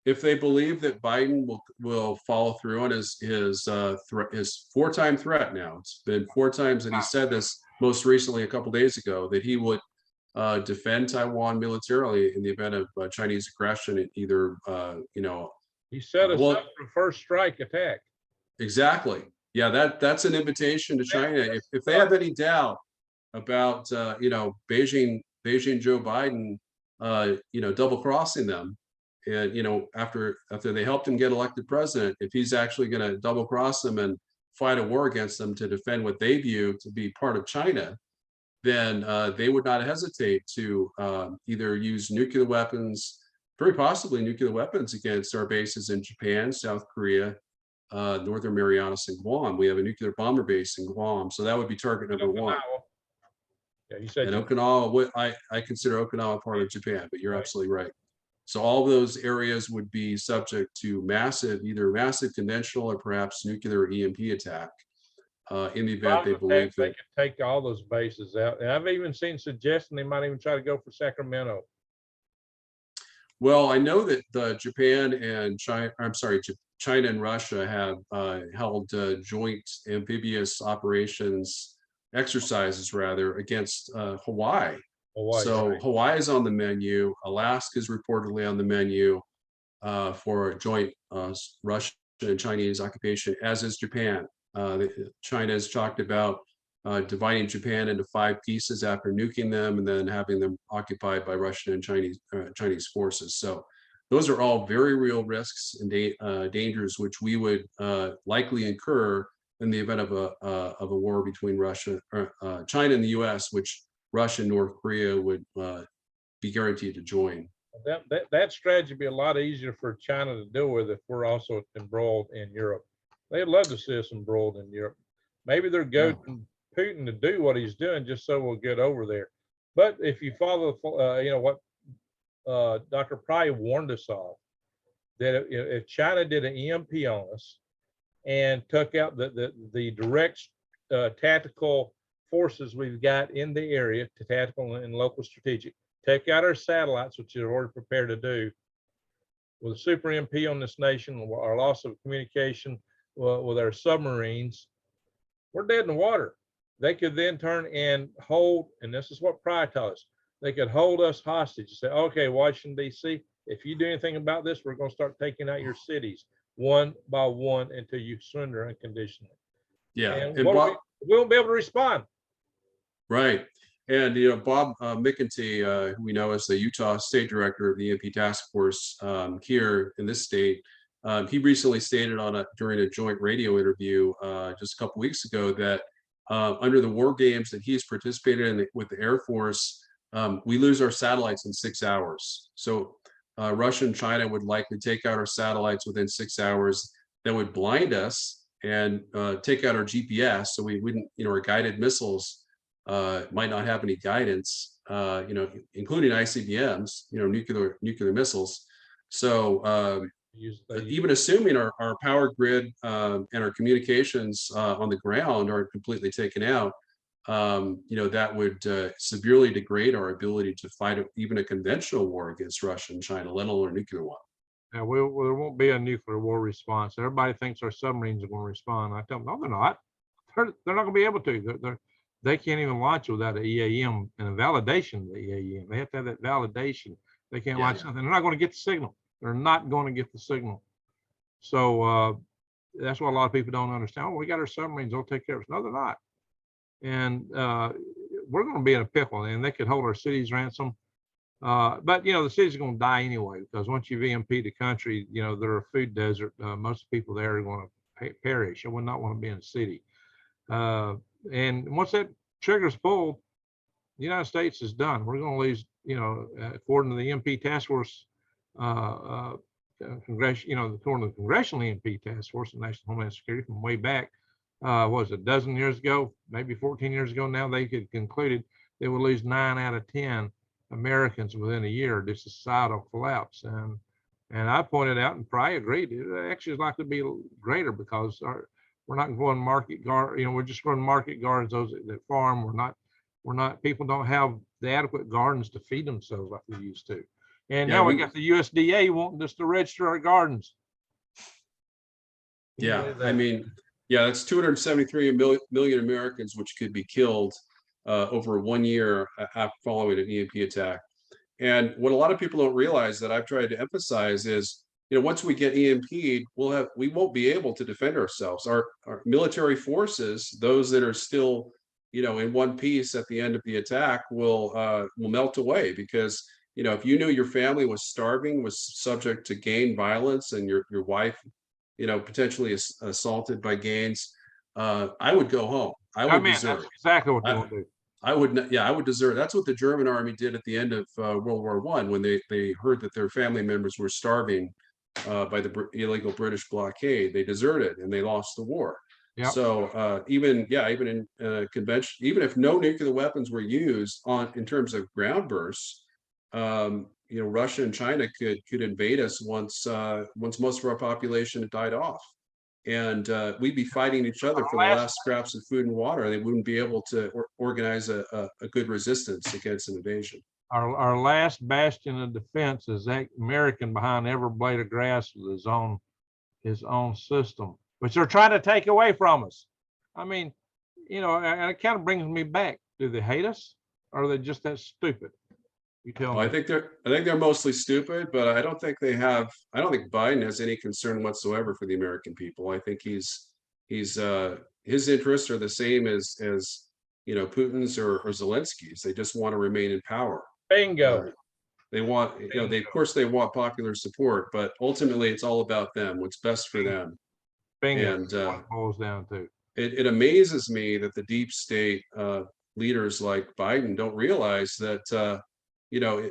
If they believe that Biden will follow through on his 4-time threat now, it's been 4 times, and he said this most recently a couple of days ago, that he would defend Taiwan militarily in the event of Chinese aggression. Either he set us up for first strike attack. Exactly. Yeah, that's an invitation to China. If they have any doubt about Beijing Joe Biden double crossing them, and after they helped him get elected president, if he's actually going to double cross them and fight a war against them to defend what they view to be part of China, then they would not hesitate to either use nuclear weapons, very possibly nuclear weapons, against our bases in Japan, South Korea, Northern Marianas, and Guam. We have a nuclear bomber base in Guam, so that would be target number 1. Yeah, you said. And Okinawa, I consider Okinawa part of Japan, but you're absolutely right. So all those areas would be subject to either massive conventional or perhaps nuclear EMP attack in the event they believe they could take all those bases out. And I've even seen suggesting they might even try to go for Sacramento. Well, I know that Japan and China and Russia have held joint amphibious operations exercises against Hawaii. So Hawaii is on the menu. Alaska is reportedly on the menu for a joint Russian and Chinese occupation, as is Japan. China has talked about dividing Japan into 5 pieces after nuking them, and then having them occupied by Russian and Chinese forces. So those are all very real risks and dangers which we would likely incur in the event of a war between China and the U.S., which Russia and North Korea would be guaranteed to join. That strategy would be a lot easier for China to deal with if we're also embroiled in Europe. They'd love to see us embroiled in Europe. Maybe they're goading Putin to do what he's doing just so we'll get over there. But if you follow, what Dr. Pyne warned us of, that if China did an EMP on us and took out the direct tactical forces we've got in the area, to tactical and local strategic, take out our satellites, which they're already prepared to do, with a super EMP on this nation, our loss of communication with our submarines, we're dead in the water. They could then turn and hold, and this is what Pyne taught us, they could hold us hostage and say, okay, Washington, D.C., if you do anything about this, we're going to start taking out your cities one by one until you surrender unconditionally. Yeah, and and Bob, we won't be able to respond. Right. And, Bob McEntee, who we know as the Utah State Director of the EMP Task Force here in this state, he recently stated during a joint radio interview just a couple weeks ago that under the war games that he's participated in with the Air Force, we lose our satellites in 6 hours. So Russia and China would likely take out our satellites within 6 hours. That would blind us and take out our GPS, so we wouldn't, our guided missiles might not have any guidance, including ICBMs, nuclear missiles. So even assuming our power grid and our communications on the ground are completely taken out, that would severely degrade our ability to fight even a conventional war against Russia and China, let alone a nuclear one. Now, there won't be a nuclear war response. Everybody thinks our submarines are going to respond. I tell them, no, they're not. They're not going to be able to. They can't even launch without an EAM and a validation of the EAM. They have to have that validation. They can't launch something. They're not going to get the signal. They're not going to get the signal. So that's what a lot of people don't understand. Oh, we got our submarines. They'll take care of us. No, they're not. And we're going to be in a pickle, and they could hold our cities ransom. But the cities are going to die anyway, because once you've EMP'd the country, they're a food desert. Most people there are going to perish. I would not want to be in a city. And once that trigger's pulled, the United States is done. We're going to lose, according to the EMP task force, according to the Congressional EMP task force, the National Homeland Security, from way back, was it a dozen years ago, maybe 14 years ago now, they could concluded they would lose 9 out of 10 Americans within a year due to societal collapse. And I pointed out, and Pyne agreed, it actually is likely to be greater, because we're not going market guard, we're just going market gardens, those that farm. We're not, people don't have the adequate gardens to feed themselves like we used to. And now we got the USDA wanting us to register our gardens. Yeah, that's 273 million Americans, which could be killed over 1 year following an EMP attack. And what a lot of people don't realize, that I've tried to emphasize, is once we get EMP'd, we won't be able to defend ourselves. Our military forces, those that are still in one piece at the end of the attack, will melt away, because if you knew your family was starving, was subject to gang violence, and your wife potentially assaulted by gangs, I would go home. I would desert. That's exactly what they want to do. I would not. Yeah, I would desert. That's what the German army did at the end of World War I, when they heard that their family members were starving by the illegal British blockade. They deserted and they lost the war. Yep. So even in convention, even if no nuclear weapons were used in terms of ground bursts, Russia and China could invade us once most of our population had died off. And we'd be fighting each other for the last scraps of food and water. They wouldn't be able to organize a good resistance against an invasion. Our last bastion of defense is that American behind every blade of grass with his own system, which they're trying to take away from us. I mean, and it kind of brings me back. Do they hate us, or are they just that stupid? You tell me. I think they're mostly stupid, but I don't think Biden has any concern whatsoever for the American people. I think his interests are the same as Putin's or Zelensky's. They just want to remain in power. Bingo. They want, of course they want popular support, but ultimately it's all about them, what's best for them. Bingo. And what it boils down to. It amazes me that the deep state leaders like Biden don't realize that you know,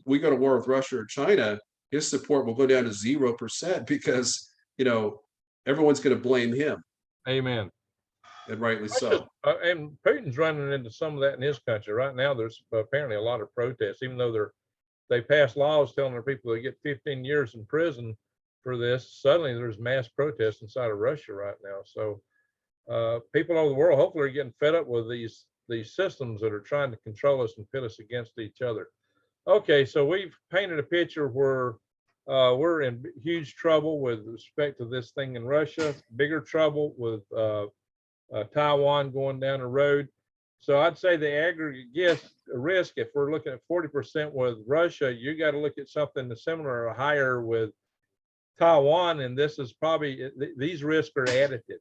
we go to war with Russia or China, his support will go down to 0% because, you know, everyone's going to blame him, Amen. and rightly so. And Putin's running into some of that in his country right now. There's apparently a lot of protests, even though they passed laws telling their people they get 15 years in prison for this. Suddenly, there's mass protests inside of Russia right now. So people over the world hopefully are getting fed up with these systems that are trying to control us and pit us against each other. Okay, so we've painted a picture where we're in huge trouble with respect to this thing in Russia, bigger trouble with Taiwan going down the road. So I'd say the aggregate risk, if we're looking at 40% with Russia, you got to look at something similar or higher with Taiwan, and this is probably, these risks are additive.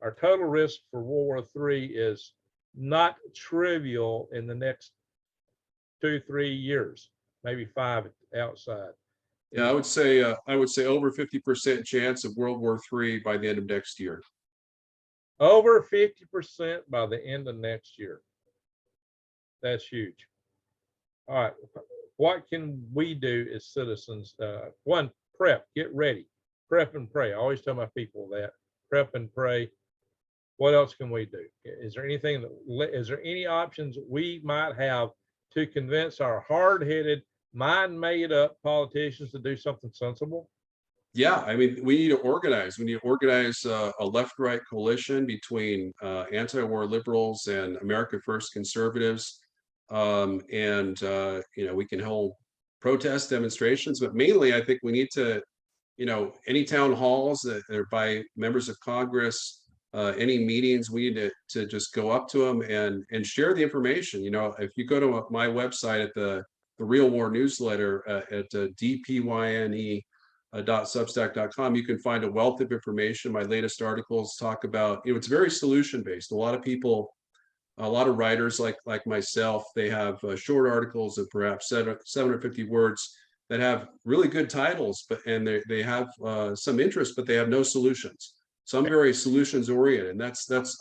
Our total risk for World War III is not trivial in the next 2-3 years, maybe 5 outside. Yeah, I would say over 50% chance of World War III by the end of next year. Over 50% by the end of next year. That's huge. All right, what can we do as citizens? One, prep, get ready, prep and pray. I always tell my people that, prep and pray. What else can we do? Is there any options we might have to convince our hard-headed, mind-made-up politicians to do something sensible? Yeah, I mean, we need to organize. We need to organize a left-right coalition between anti-war liberals and America First conservatives, and you know, we can hold protest demonstrations. But mainly, I think we need to, you know, any town halls that are by members of Congress, any meetings, we need to just go up to them and share the information. You know, if you go to my website at the Real War newsletter at dpyne.substack.com, you can find a wealth of information. My latest articles talk about, you know, it's very solution based. A lot of people, a lot of writers like myself, they have short articles of perhaps 750 words that have really good titles, and they have some interest, but they have no solutions. So I'm very solutions oriented, and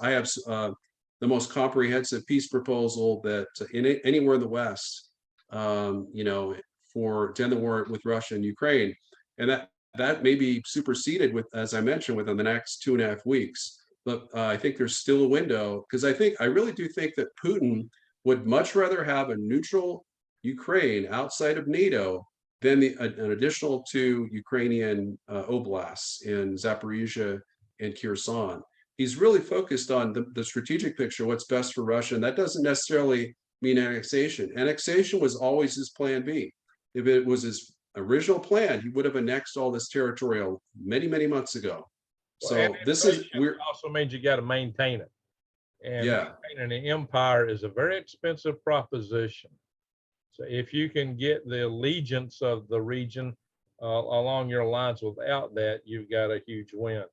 I have the most comprehensive peace proposal that anywhere in the West, you know, to end the war with Russia and Ukraine, and that may be superseded with, as I mentioned, within the next 2.5 weeks. But I think there's still a window, because I really do think that Putin would much rather have a neutral Ukraine outside of NATO than an additional 2 Ukrainian oblasts in Zaporizhia and Kherson. He's really focused on the strategic picture, what's best for Russia, and that doesn't necessarily mean annexation. Annexation was always his plan B. If it was his original plan, he would have annexed all this territory many, many months ago. So this also means you got to maintain it, and yeah, maintaining an empire is a very expensive proposition. So if you can get the allegiance of the region along your lines without that, you've got a huge win.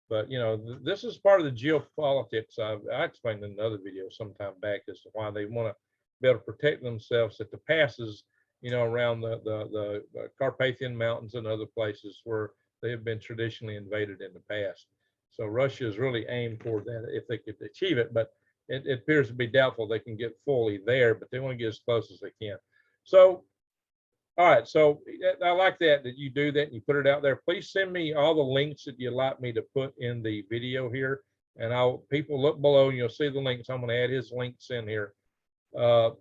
But you know, this is part of the geopolitics. I explained in another video sometime back as to why they want to be able to protect themselves at the passes, you know, around the Carpathian Mountains and other places where they have been traditionally invaded in the past. So Russia is really aimed toward that if they could achieve it, but it appears to be doubtful they can get fully there, but they want to get as close as they can. So, all right, so I like that you do that and you put it out there. Please send me all the links that you'd like me to put in the video here, and people look below and you'll see the links. I'm going to add his links in here. I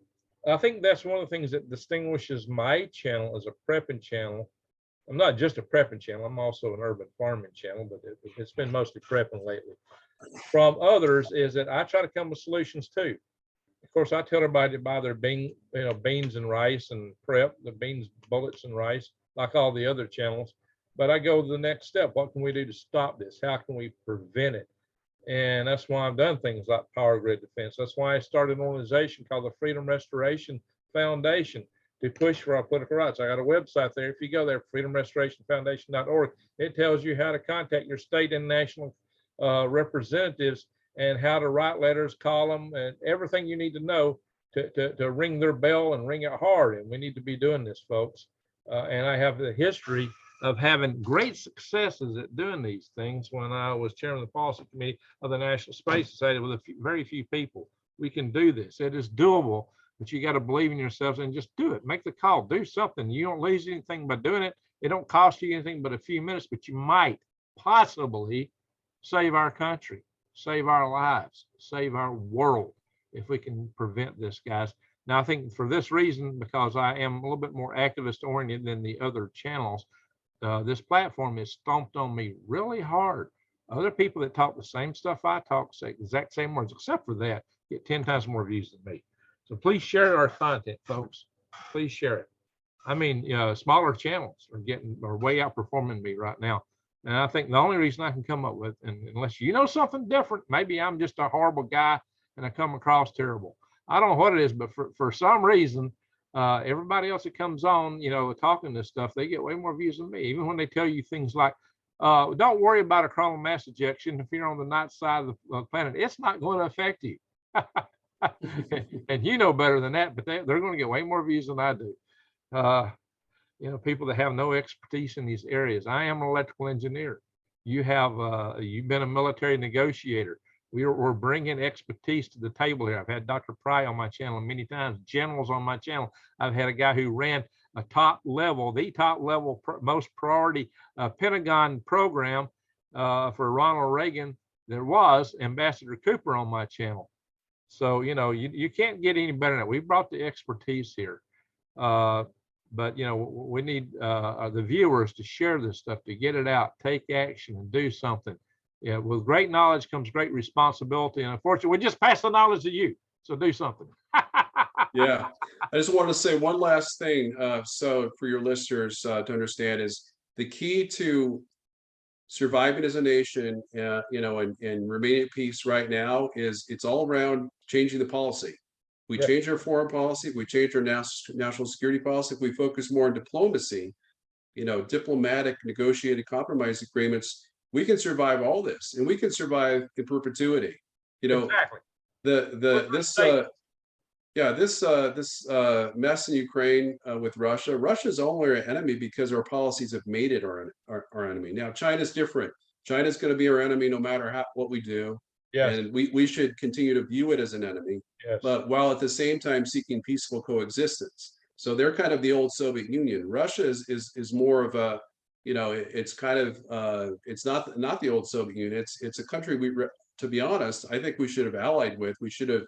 think that's one of the things that distinguishes my channel as a prepping channel. I'm not just a prepping channel, I'm also an urban farming channel, but it's been mostly prepping lately. From others is that I try to come with solutions too. Of course, I tell everybody to buy their beans and rice and prep the beans, bullets and rice, like all the other channels. But I go to the next step. What can we do to stop this? How can we prevent it? And that's why I've done things like power grid defense. That's why I started an organization called the Freedom Restoration Foundation to push for our political rights. I got a website there. If you go there, freedomrestorationfoundation.org, it tells you how to contact your state and national representatives and how to write letters, call them, and everything you need to know to ring their bell and ring it hard. And we need to be doing this, folks. And I have the history of having great successes at doing these things when I was chairman of the policy committee of the National Space Society with very few people. We can do this. It is doable, but you got to believe in yourselves and just do it. Make the call, do something. You don't lose anything by doing it. It don't cost you anything but a few minutes, but you might possibly save our country, save our lives, save our world if we can prevent this, guys. Now, I think for this reason, because I am a little bit more activist oriented than the other channels, this platform is stomped on me really hard. Other people that talk the same stuff I talk say exact same words, except for that, get 10 times more views than me. So please share our content, folks. Please share it. I mean, smaller channels are way outperforming me right now. And I think the only reason I can come up with, and unless you know something different, maybe I'm just a horrible guy and I come across terrible. I don't know what it is, but for some reason, everybody else that comes on, talking this stuff, they get way more views than me. Even when they tell you things like, don't worry about a coronal mass ejection if you're on the night side of the planet, it's not going to affect you. And you know better than that, but they're going to get way more views than I do. People that have no expertise in these areas. I am an electrical engineer. You've been a military negotiator. We're bringing expertise to the table here. I've had Dr. Pyne on my channel many times, generals on my channel. I've had a guy who ran the top level, most priority Pentagon program for Ronald Reagan. There was Ambassador Cooper on my channel. So, you can't get any better than that. We brought the expertise here. But we need the viewers to share this stuff, to get it out, take action, and do something. Yeah, with great knowledge comes great responsibility, and unfortunately, we just pass the knowledge to you. So do something. Yeah, I just want to say one last thing. So for your listeners to understand is the key to surviving as a nation, and remaining at peace right now is it's all around changing the policy. We change our foreign policy, we change our national security policy, if we focus more on diplomacy, diplomatic, negotiated compromise agreements, we can survive all this, and we can survive in perpetuity. Exactly. This mess in Ukraine with Russia. Russia's only our enemy because our policies have made it our enemy. Now, China's different. China's going to be our enemy no matter what we do. Yes. And we should continue to view it as an enemy, yes, but while at the same time seeking peaceful coexistence. So they're kind of the old Soviet Union. Russia is more of a, it's kind of it's not the old Soviet Union. It's a country to be honest, I think we should have allied with. We should have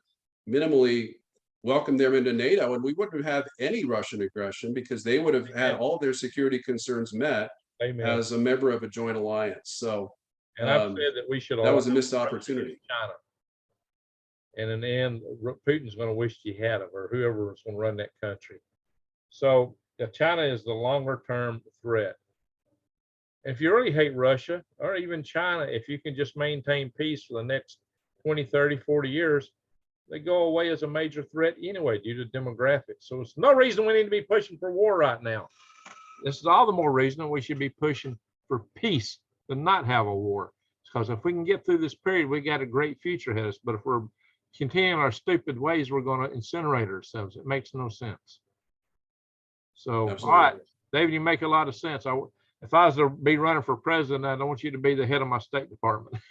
minimally welcomed them into NATO, and we wouldn't have any Russian aggression because they would have had all their security concerns met. Amen. As a member of a joint alliance. So. And I've said that we should. That was a missed opportunity. China. And in the end, Putin's going to wish he had him, or whoever was going to run that country. So China is the longer term threat. If you really hate Russia or even China, if you can just maintain peace for the next 20, 30, 40 years, they go away as a major threat anyway due to demographics. So it's no reason we need to be pushing for war right now. This is all the more reason we should be pushing for peace to not have a war. Because if we can get through this period, we got a great future ahead of us. But if we're continuing our stupid ways, we're going to incinerate ourselves. It makes no sense. So, absolutely. All right, David, you make a lot of sense. If I was to be running for president, I don't want you to be the head of my State Department.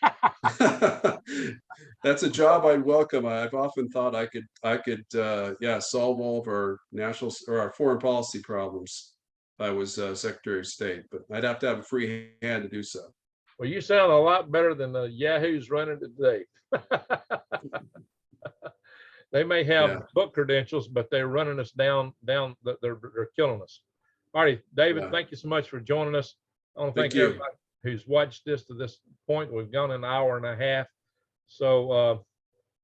That's a job I'd welcome. I've often thought I could solve all of our national or our foreign policy problems. I was Secretary of State, but I'd have to have a free hand to do so. Well, you sound a lot better than the yahoos running today. They may have book credentials, but they're running us down. They're killing us. All right, David, thank you so much for joining us. I want to thank everybody who's watched this to this point. We've gone an hour and a half. So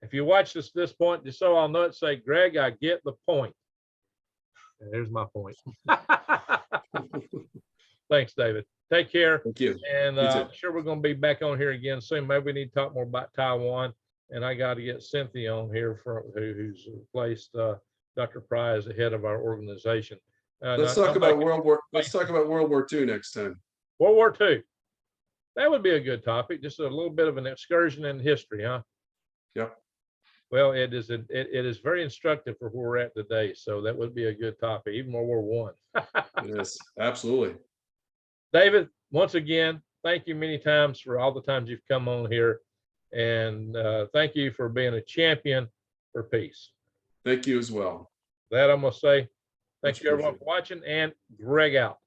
if you watch this to this point, just so I'll know it, say, Greg, I get the point. And there's my point. Thanks, David. Take care. Thank you. And I'm sure we're going to be back on here again soon. Maybe we need to talk more about Taiwan. And I got to get Cynthia on here who's replaced Dr. Pyne as the head of our organization. Let's talk about World War II next time. World War II. That would be a good topic. Just a little bit of an excursion in history, huh? Yep. Well, it is very instructive for where we're at today. So that would be a good topic, even World War I. It is, absolutely. David, once again, thank you many times for all the times you've come on here. And thank you for being a champion for peace. Thank you as well. That I'm going to say. Thank Much you everyone for watching, and Greg out.